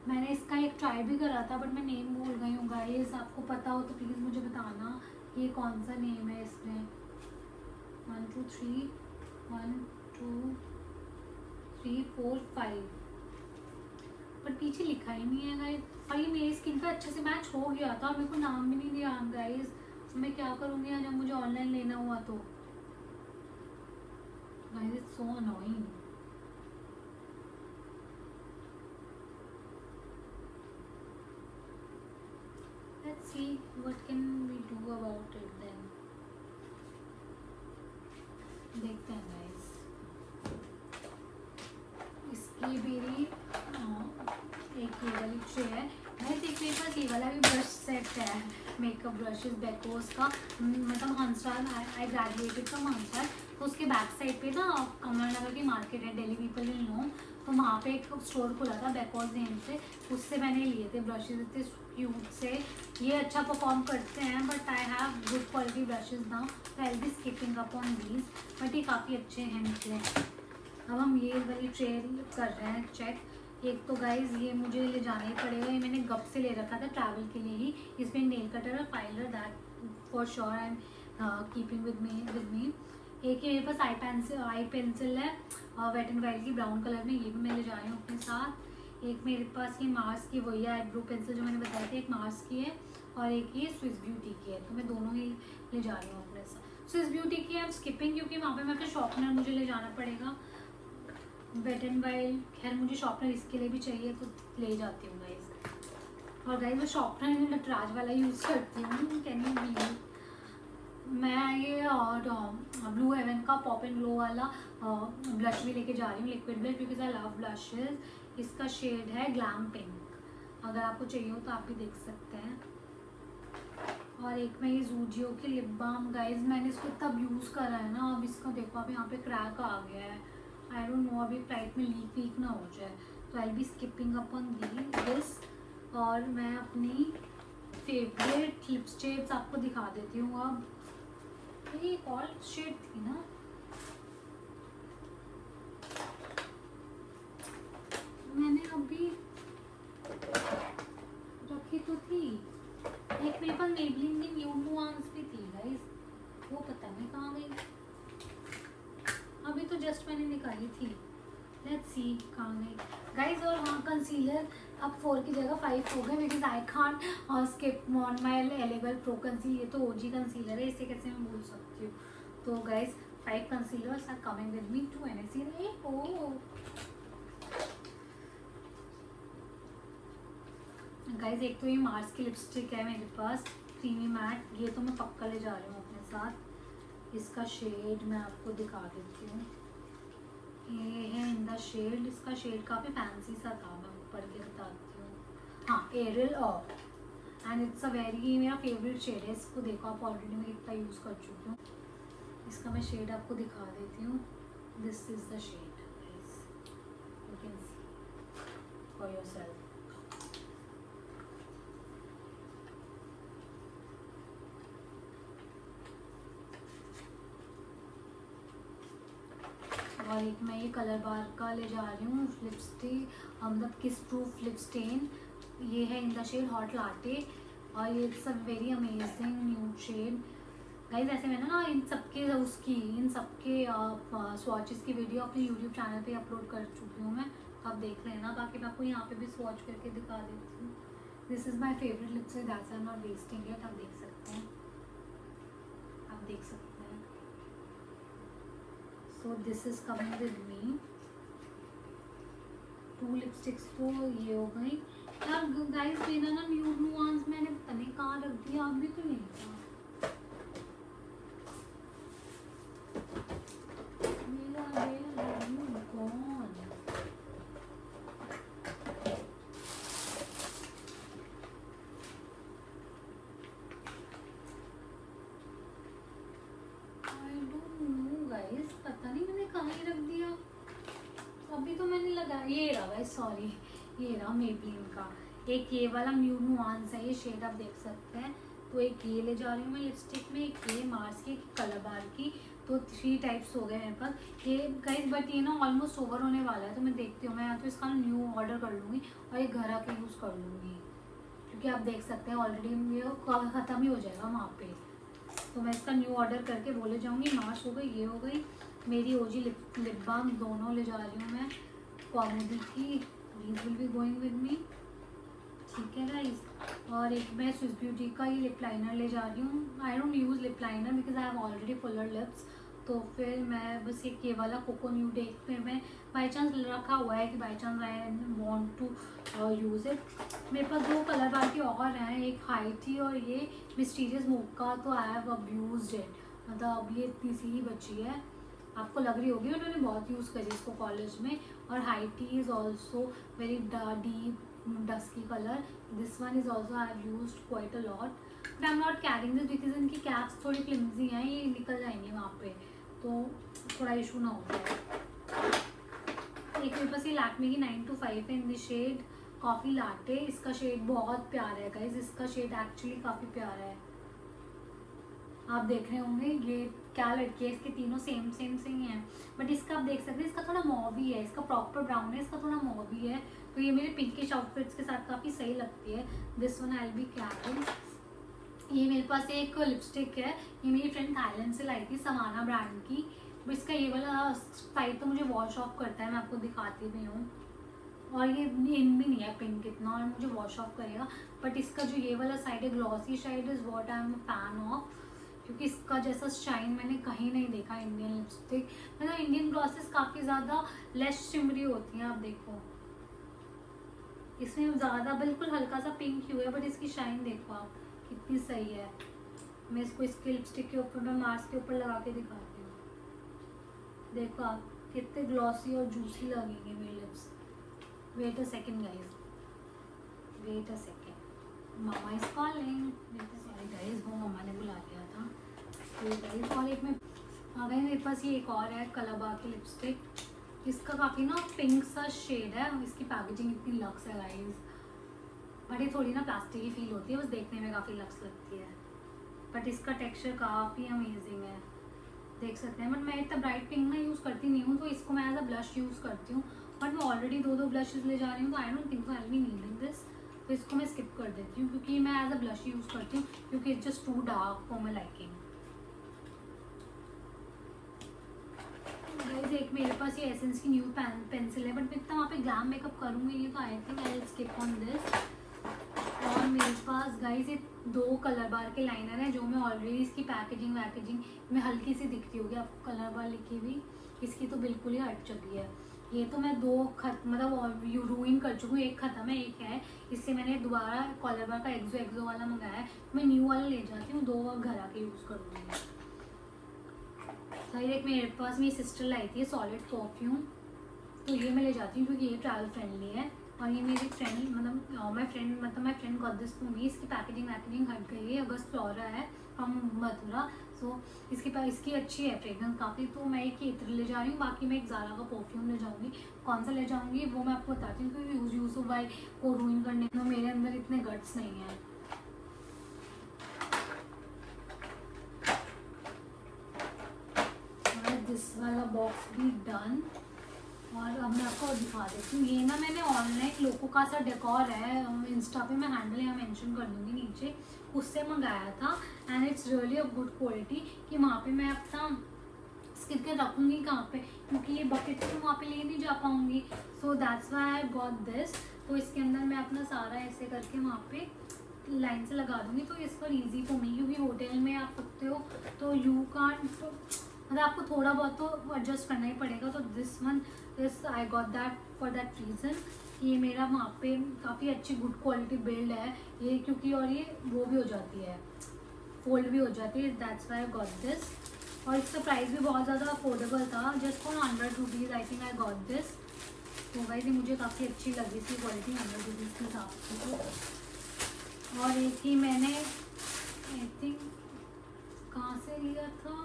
मैंने इसका एक ट्राई भी करा था, बट मैं नेम भूल गई हूँ गाइस, आपको पता हो तो प्लीज़ मुझे बताना ये कौन सा नेम है इसमें। 1 2 3 1 2 3 4 5, पर पीछे लिखा ही नहीं है गाइस, और ये मेरी स्किन पे अच्छे से मैच हो गया था, मेरे को नाम भी नहीं दिया गाइस। मैं क्या करूँगी जब मुझे ऑनलाइन लेना हुआ तो guys, it's so annoying. Let's see what can we do about it then. देखते हैं गाइस। इसकी मेरी एक ये वाली ट्रे है गाइस, एक मेरे पास ये वाला भी ब्रश सेट है, मेकअप ब्रशेस बेकोस का, मतलब Hansraj, I graduated from Hansraj, तो उसके बैक साइड पे ना कमला नगर की मार्केट है, दिल्ली पीपल विल नो, तो वहाँ पे एक स्टोर खुला था बेकोस नेम से, उससे मैंने लिए थे ब्रशेज, इतने क्यूट से, ये अच्छा परफॉर्म करते हैं, but I have good quality brushes now, तो I will be skipping up on these, but ये काफ़ी अच्छे हैं निकले। अब हम ये वाली ट्रे कर रहे हैं चेक। एक तो गाइज ये मुझे ले जाना ही पड़ेगा, ये मैंने गप से ले रखा था ट्रैवल के लिए ही, इसमें नेल कटर और filer, that for sure I am keeping with me. एक ये मेरे पास आई पेंसिल है वेट एंड वाइल्ड की ब्राउन कलर में, ये भी मैं ले जा रही हूँ अपने साथ। एक मेरे पास ये मार्स की वही है आईब्रो पेंसिल जो मैंने बताया था, एक मार्स की है और एक ये स्विस ब्यूटी की है, तो मैं दोनों ही ले जा रही हूँ अपने साथ। स्विस ब्यूटी की आई एम स्किपिंग, क्योंकि वहाँ पे मैं अपने शॉर्पनर मुझे ले जाना पड़ेगा। वेट एंड वाइल्ड खैर मुझे शॉर्पनर इसके लिए भी चाहिए, तो ले जाती हूँ गाइज। और गाइज मैं शॉर्पनर नटराज वाला यूज़ करती हूँ, कैन यू बिलीव। मैं ये और ब्लू हेवन का पॉप एंड ग्लो वाला ब्लश भी लेके जा रही हूँ, liquid blush, because I love blushes. इसका शेड है ग्लैम पिंक, अगर आपको चाहिए हो तो आप भी देख सकते हैं। और एक मैं ये ज़ूडियो की लिप बाम, गाइज मैंने इसको तब यूज़ करा है ना, अब इसका देखो अब यहाँ पे क्रैक आ गया है। आई डोंट नो अभी फ्लाइट में लीक वीक ना हो जाए, तो I B skipping upon this. और मैं अपनी फेवरेट लिप शेड्स आपको दिखा देती हूँ। अब ये एक और शेड थी ना, मैंने अभी रखी तो थी, एक मेरे पास मेबलिन की न्यू नुआंस भी थी गाइस, वो पता नहीं कहाँ गई, अभी तो जस्ट मैंने निकाली थी, लेट्स सी कहाँ गई गाइस। और हाँ, कंसीलर अब 4 की जगह 5 हो गए, because I can't skip on my able pro concealer, ये तो ओजी कंसीलर है, इसे कैसे मैं भूल सकती हूँ। तो guys 5 concealers are coming with me to NSC। Oh guys एक तो ये मार्स की लिपस्टिक है मेरे पास, क्रीमी मैट, ये तो मैं पक्का ले जा रही हूँ अपने साथ। इसका शेड मैं आपको दिखा देती हूँ, ये है इन द शेड, इसका शेड काफ़ी फैंसी सा था, मैं पढ़ के बताती हूँ। हाँ, aerial off, and it's a very, मेरा फेवरेट शेड है। इसको देखो आप, ऑलरेडी मैं कितना यूज़ कर चुकी हूँ। इसका मैं शेड आपको दिखा देती हूँ, this is the shade, you can see for yourself. और एक मैं ये कलर बार का ले जा रही हूँ लिपस्टिक, मतलब किस प्रूफ लिप स्टेन, ये है in the shade hot latte, और ये it's a very amazing new shade. Guys ऐसे मैंने ना इन सबके स्वॉचेस की वीडियो अपने यूट्यूब चैनल पे अपलोड कर चुकी हूँ मैं, तो आप देख लेना, बाकी मैं आपको यहाँ पे भी स्वॉच करके दिखा देती हूँ। This is my favourite lipstick, that's I am not wasting it, आप देख सकते हैं, आप देख सकते हैं। So this is coming with me, 2 lipsticks तो ये हो गई यार। गाइस मेरा ना न्यू नुआंस मैंने पता नहीं कहाँ रख दिया, अभी तो नहीं था मेरा, कौन गाइस, पता नहीं मैंने कहाँ ही रख दिया, अभी तो मैंने लगाया, ये रहा गाइस, सॉरी, ये रहा मेबलिन का। एक ये वाला न्यू नुआंस है, ये शेड आप देख सकते हैं। तो एक ये ले जा रही हूँ मैं लिपस्टिक में, एक ये मार्स की, कलर बार की, तो 3 टाइप्स हो गए मेरे पास ये गाइस। बट ये ना ऑलमोस्ट ओवर होने वाला है, तो मैं देखती हूँ, मैं या तो इसका न्यू ऑर्डर कर लूँगी और ये घर आके यूज़ कर लूँगी, क्योंकि आप देख सकते हैं ऑलरेडी ये ख़त्म ही हो जाएगा वहाँ पे। तो मैं इसका न्यू ऑर्डर करके बोले जाऊँगी। मार्स हो गई, ये हो गई मेरी ओजी लिप बाम, दोनों ले जा रही हूँ मैं कॉमेडी की, these will be going with me, ठीक है गाइस। और एक मैं स्विस ब्यूटी का ये लिप लाइनर ले जा रही हूँ। आई don't use lip liner because I have already Fuller lips, तो फिर मैं बस एक ये वाला कोको न्यूड, एक फिर मैं बाई चांस रखा हुआ है कि by chance I want to use it. मेरे पास 2 कलर बार के और हैं, एक हाई टी और ये मिस्टीरियस मोका, तो आई हैव अब्यूज्ड इट, मतलब अब ये इतनी सी ही बची है, आपको लग रही होगी उन्होंने बहुत यूज़ करी इसको कॉलेज में। और high tea is also very deep dusky colour, this one is also I have used quite a lot, but I am not carrying this because इनकी कैप्स थोड़ी फ्लिमजी हैं, ये निकल जाएंगे वहाँ पे, तो थोड़ा इशू ना हो जाए। एक मेरे पास ये लैक्मे की 9 to 5 है in the shade coffee latte, इसका शेड बहुत प्यारा है गाइज, इसका शेड एक्चुअली काफ़ी प्यारा है, आप देख रहे होंगे। ये क्या लड़की है, इसके तीनों सेम से ही हैं, बट इसका आप देख सकते हैं इसका थोड़ा मॉवी है, इसका प्रॉपर ब्राउन है, इसका थोड़ा मॉवी है, तो ये मेरे पिंकिश आउटफिट्स के साथ काफ़ी सही लगती है। This one I will be carrying. ये मेरे पास एक लिपस्टिक है, ये मेरी फ्रेंड थाईलैंड से लाई थी, समाना ब्रांड की, बट इसका ये वाला साइड तो मुझे वॉश ऑफ करता है, मैं आपको दिखाती भी हूँ, और ये इन भी नहीं है पिंक इतना और मुझे वॉश ऑफ करेगा, बट इसका जो ये वाला साइड है glossy side is what I am fan of, क्योंकि इसका जैसा शाइन मैंने कहीं नहीं देखा इंडियन लिपस्टिक, मतलब इंडियन ग्लॉसेस काफ़ी ज़्यादा लेस शिमरी होती हैं, आप देखो इसमें ज़्यादा बिल्कुल हल्का सा पिंक ह्यू है, बट इसकी शाइन देखो आप कितनी सही है, मैं इसको इसके लिपस्टिक के ऊपर, मैं मास्क के ऊपर लगा के दिखाती हूँ। देखो आप कितने ग्लॉसी और जूसी लगेंगे मेरे lips. Wait a second guys, wait a second, mama is calling. Sorry guys, वो मम्मा ने बुला लिया था। तो गाइज, और एक में आ गई मेरे पास ये एक और है कलाबा की लिपस्टिक। इसका काफ़ी ना पिंक सा शेड है, इसकी पैकेजिंग इतनी लक्स है गाइज, बट ये थोड़ी ना प्लास्टिक की फील होती है, बस देखने में काफ़ी लक्स लगती है, बट इसका टेक्सचर काफ़ी अमेजिंग है, देख सकते हैं। बट मैं इतना ब्राइट पिंक ना यूज़ करती नहीं हूँ, तो इसको मैं एज अ ब्लश यूज़ करती हूँ, बट मैं ऑलरेडी 2 ब्लशेज ले जा रही हूँ, तो I don't think so I will be needing this, तो इसको मैं स्किप कर देती हूँ, क्योंकि मैं एज अ ब्लश यूज़ करती हूँ, क्योंकि it's just too dark for my liking. Guys, एक मेरे पास ये एसेंस की न्यू पेंसिल है, बट मैं इतना वहाँ पे ग्लैम मेकअप करूँगी नहीं, तो I think I will skip on this. और मेरे पास गाइस ये 2 कलर बार के लाइनर हैं, जो मैं ऑलरेडी इसकी पैकेजिंग में हल्की सी दिखती होगी आपको, कलर बार लिखी हुई, इसकी तो बिल्कुल ही हट चुकी है। ये तो मैं 2 मतलब रूइन कर चुकी हूँ, एक ख़त्म है, एक है। इससे मैंने दोबारा कलर बार का एक्सो वाला मंगाया है, मैं न्यू वाला ले जाती हूँ, 2 घर आके यूज़ करूँगी। एक मेरे पास मेरी सिस्टर लाई थी सॉलिड परफ्यूम, तो ये मैं ले जाती हूँ क्योंकि ये ट्रैवल फ्रेंडली है, और ये मेरी friend my friend got this to me. इसकी पैकेजिंग हट गई है, अगस्त फ्लोरा है फ्रॉम मथुरा, सो इसकी अच्छी है फ्रेग्रेंस काफ़ी, तो मैं एक इत्र ले जा रही हूँ, बाकी मैं एक ज़ारा का परफ्यूम ले जाऊँगी। कौन सा ले जाऊँगी वो मैं आपको बताती हूँ, क्योंकि यूज़ बाई को रूइन करने में मेरे अंदर इतने गट्स नहीं हैं। दिस वाला बॉक्स भी डन, और अब मैं आपको दिखा देती हूँ। ये ना मैंने ऑनलाइन लोको का सा डेकोर है, इंस्टा पे मैं हैंडल यहाँ मेंशन कर दूँगी नीचे, उससे मंगाया था, and it's really a good quality, कि वहाँ पे मैं अपना स्किन केयर रखूँगी कहाँ पे, क्योंकि ये बकेट तो वहाँ पे ले नहीं जा पाऊँगी, so that's why I got this. तो इसके अंदर मैं अपना सारा ऐसे करके वहाँ पे लाइन से लगा दूँगी, तो इस पर ईजी फॉर मी, क्योंकि होटल में आप सकते हो तो यू कांट, मतलब आपको थोड़ा बहुत तो एडजस्ट करना ही पड़ेगा। तो this I got that for that reason. ये मेरा वहाँ पे काफ़ी अच्छी गुड क्वालिटी बिल्ड है ये, क्योंकि और ये वो भी हो जाती है, फोल्ड भी हो जाती है, that's why I got this. और इसका प्राइस भी बहुत ज़्यादा अफोर्डेबल था, just for 100 rupees I think I got this. तो गाइस ये मुझे काफ़ी अच्छी लगी इसकी क्वालिटी 100 रुपीज़ के हिसाब से। और एक ही मैंने आई थिंक कहाँ से लिया था,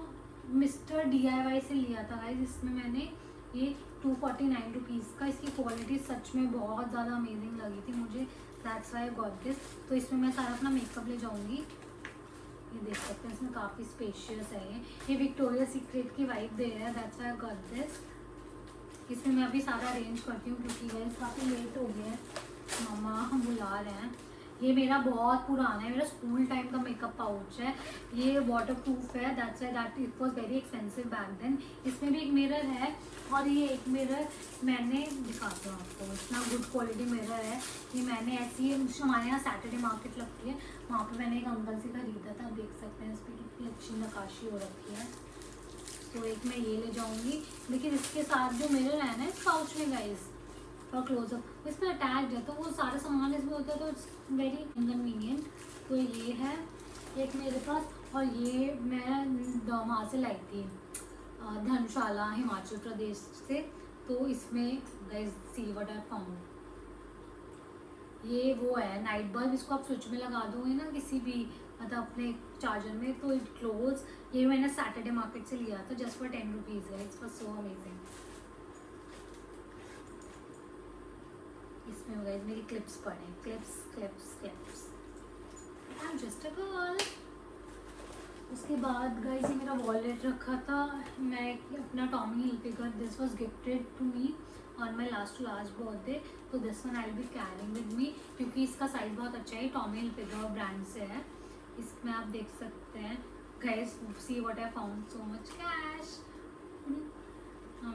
मिस्टर DIY से लिया था गाइस, इसमें मैंने ये 249 रुपीज़ का, इसकी क्वालिटी सच में बहुत ज़्यादा अमेजिंग लगी थी मुझे, that's why I got this. तो इसमें मैं सारा अपना मेकअप ले जाऊँगी, ये देख सकते हैं, इसमें काफ़ी स्पेशियस है, ये विक्टोरिया सीक्रेट की वाइब दे रहा है, that's why I got this. इसमें मैं अभी सारा अरेंज करती हूँ, क्योंकि गाइस काफ़ी लेट हो गया है, मामा हम बुला रहे हैं। ये मेरा बहुत पुराना है, मेरा स्कूल टाइम का मेकअप पाउच है, ये वाटर प्रूफ है, that's why that it was very expensive back then. इसमें भी एक मिरर है, और ये एक मिरर मैंने दिखाता हूँ आपको, इतना गुड क्वालिटी मिरर है, ये मैंने ऐसी हमारे यहाँ सैटरडे मार्केट लगती है, वहाँ पर मैंने एक अंकल से खरीदा था, आप देख सकते हैं इस पर कितनी अच्छी नक्काशी हो रखी है। तो एक मैं ये ले जाऊँगी, लेकिन इसके साथ जो मिरर है ना इस पाउच में गाइस, और क्लोजअप इसमें अटैच है, तो वो सारे सामान इसमें होता है, तो इट्स वेरी इनकन्वीनियंट। तो ये है एक मेरे पास, और ये मैं वहाँ से लाई थी धर्मशाला हिमाचल प्रदेश से, तो इसमें guys see what I found, ये वो है नाइट बल्ब, इसको आप स्विच में लगा दोगे ना किसी भी मतलब अपने चार्जर में, तो इट क्लोज। ये मैंने सैटरडे मार्केट से लिया था, जस्ट फॉर 10 रुपीज़ है, इट्स फॉर सो अमेजिंग। इसमें गाइस मेरी क्लिप्स पड़े, clips I am just a girl. उसके बाद गाइस ये मेरा वॉलेट रखा था, मैं अपना Tommy Hilfiger, this was gifted to me on my last birthday, तो this one I will be carrying with me, क्योंकि इसका साइज़ बहुत अच्छा है, टॉमी हिलफिगर ब्रांड से है। इसमें आप देख सकते हैं guys, see what I found, so much cash.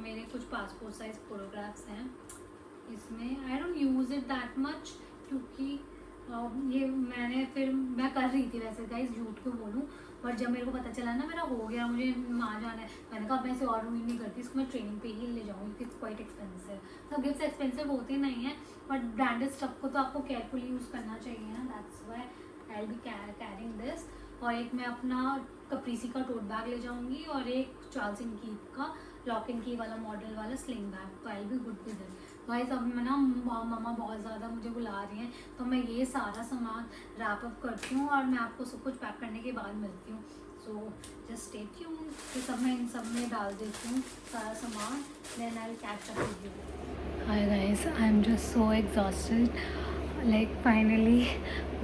मेरे कुछ पासपोर्ट साइज फोटोग्राफ्स हैं इसमें, आई don't use it that much, क्योंकि ये मैं कर रही थी वैसे गाइस, झूठ क्यों बोलूँ, बट जब मेरे को पता चला ना मेरा हो गया, मुझे वहाँ जाना है, मैंने कहा मैं इसे और रूइन नहीं करती, इसको मैं ट्रेनिंग पे ही ले जाऊँगी, इट्स क्वाइट एक्सपेंसिव। तो गिफ्ट्स एक्सपेंसिव होते नहीं हैं, बट ब्रांडेड स्टफ को तो आपको केयरफुली यूज़ करना चाहिए ना, that's why I will be carrying this. और एक मैं अपना कप्रीसी का टोट बैग ले जाऊंगी और एक चार्ल्स एंड कीप का लॉक एंड की वाला मॉडल वाला स्लिंग बैग। तो I be good with it guys. अब मैं ना मम्मा बहुत ज़्यादा मुझे बुला रही हैं, तो मैं ये सारा सामान रैप अप करती हूँ और मैं आपको सब कुछ पैक करने के बाद मिलती हूँ। So just stay tuned. तो सब मैं इन सब में डाल देती हूँ सारा सामान, then I will catch up with you. Hi guys, I am just so exhausted, like finally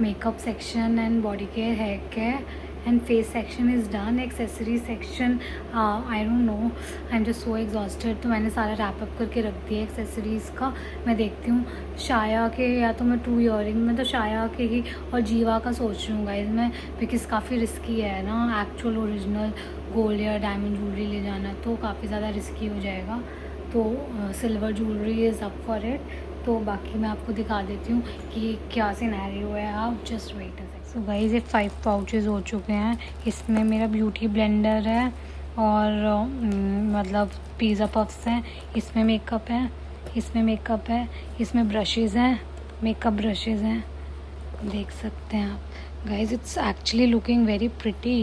makeup section and body care, hair care and face section is done. Accessory section I don't know, I'm just so exhausted. तो मैंने सारा wrap up करके रख दिया accessories का। मैं देखती हूँ शाया के, या तो मैं 2 ईयरिंग में तो शाया के ही और जीवा का सोच रही हूँ गाइस मैं, बिकॉज काफ़ी रिस्की है ना एक्चुअल ओरिजिनल गोल्ड या डायमंड ज्वेलरी ले जाना, तो काफ़ी ज़्यादा रिस्की हो जाएगा। तो silver jewellery is up for it. तो बाकी मैं आपको दिखा देती हूँ कि क्या सिनेरियो है। आप जस्ट वेट। सो गाइस, ये 5 पाउचेस हो चुके हैं। इसमें मेरा ब्यूटी ब्लेंडर है और मतलब पिज़्ज़ा पफ्स हैं, इसमें मेकअप है, इसमें मेकअप है, इसमें ब्रशेज़ हैं, मेकअप ब्रशेज़ हैं, देख सकते हैं आप guys. It's actually looking very pretty.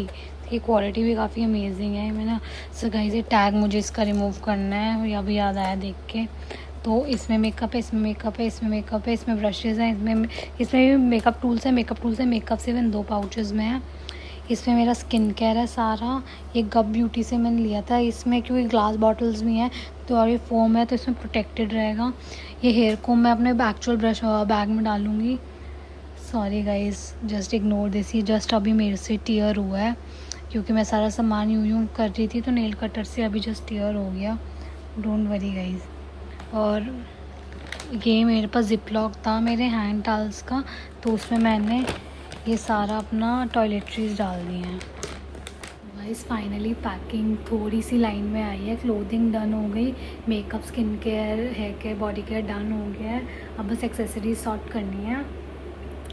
ये क्वालिटी भी काफ़ी अमेजिंग है। मैंने सो गाइस, ये टैग मुझे इसका रिमूव करना है, या भी याद आया देख के। तो इसमें मेकअप है, इसमें मेकअप है, इसमें मेकअप है, इसमें ब्रशेज़ हैं, इसमें भी मेकअप टूल्स है, मेकअप से मैंने 2 पाउचेज़ में है। इसमें मेरा स्किन केयर है सारा, ये गप ब्यूटी से मैंने लिया था। इसमें क्योंकि ग्लास बॉटल्स भी हैं तो, और ये फोम है तो इसमें प्रोटेक्टेड रहेगा। ये हेयर कोम मैं अपने एक्चुअल ब्रश बैग में डालूँगी। Sorry guys, just ignore this. ये जस्ट अभी मेरे से टीयर हुआ है क्योंकि मैं सारा सामान यूँ कर रही थी, तो नेल कटर से अभी जस्ट टीयर हो गया। Don't worry guys. और ये मेरे पास जिप लॉक था मेरे हैंड टॉवल्स का, तो उसमें मैंने ये सारा अपना टॉयलेटरीज डाल दिए हैं। गाइस फाइनली पैकिंग थोड़ी सी लाइन में आई है। क्लोथिंग डन हो गई, makeup, skin care, hair care, body care done हो गया है। अब बस एक्सेसरीज सॉर्ट करनी है,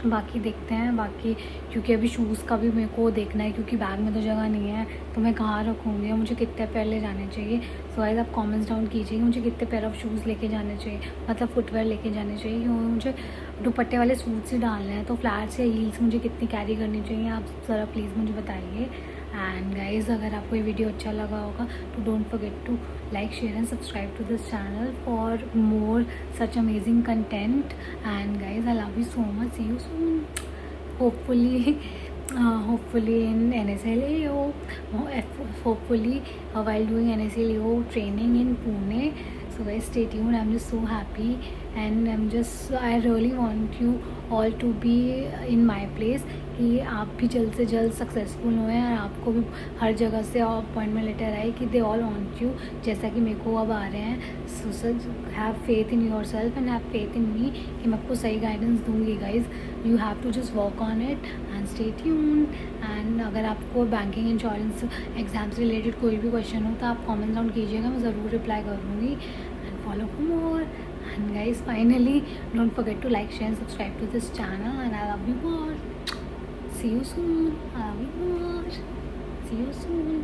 बाकी देखते हैं। बाकी क्योंकि अभी शूज़ का भी मेरे को देखना है क्योंकि बैग में तो जगह नहीं है, तो मैं कहाँ रखूँगी, मुझे कितने पेयर ले जाने चाहिए। सो गाइस, आप कमेंट्स डाउन कीजिए कि मुझे कितने पेयर ऑफ शूज़ लेके जाने चाहिए, मतलब फुटवेयर लेके जाने चाहिए। क्योंकि मुझे दुपट्टे वाले सूट्स ही डालने हैं, तो फ्लैट्स या हील्स मुझे कितनी कैरी करनी चाहिए, आप ज़रा प्लीज़ मुझे बताइए। एंड गाइज, अगर आपको ये वीडियो अच्छा लगा होगा तो don't forget to like, share and subscribe to this channel for more such amazing content. And guys, I love you so much, see you soon, hopefully in NSLAO, hopefully while doing NSLAO training in Pune. So guys, stay tuned. I'm just so happy and I really want you all to be in my place कि आप भी जल्द से जल्द successful हुए और आपको भी हर जगह से अपॉइंटमेंट लेटर आए कि दे ऑल वांट यू, जैसा कि मेरे को अब आ रहे हैं। So sir, have faith in योर सेल्फ and have faith in me कि मैं आपको सही गाइडेंस दूंगी। Guys, you have to just work on it and stay tuned. And अगर आपको बैंकिंग, इंश्योरेंस, एग्जाम से रिलेटेड कोई भी क्वेश्चन हो तो आप कमेंट डाउन कीजिएगा, मैं ज़रूर रिप्लाई करूँगी। And follow for more. And guys, finally, don't forget to like, share and subscribe to this channel, and I love you more. See you soon. I love you more. See you soon.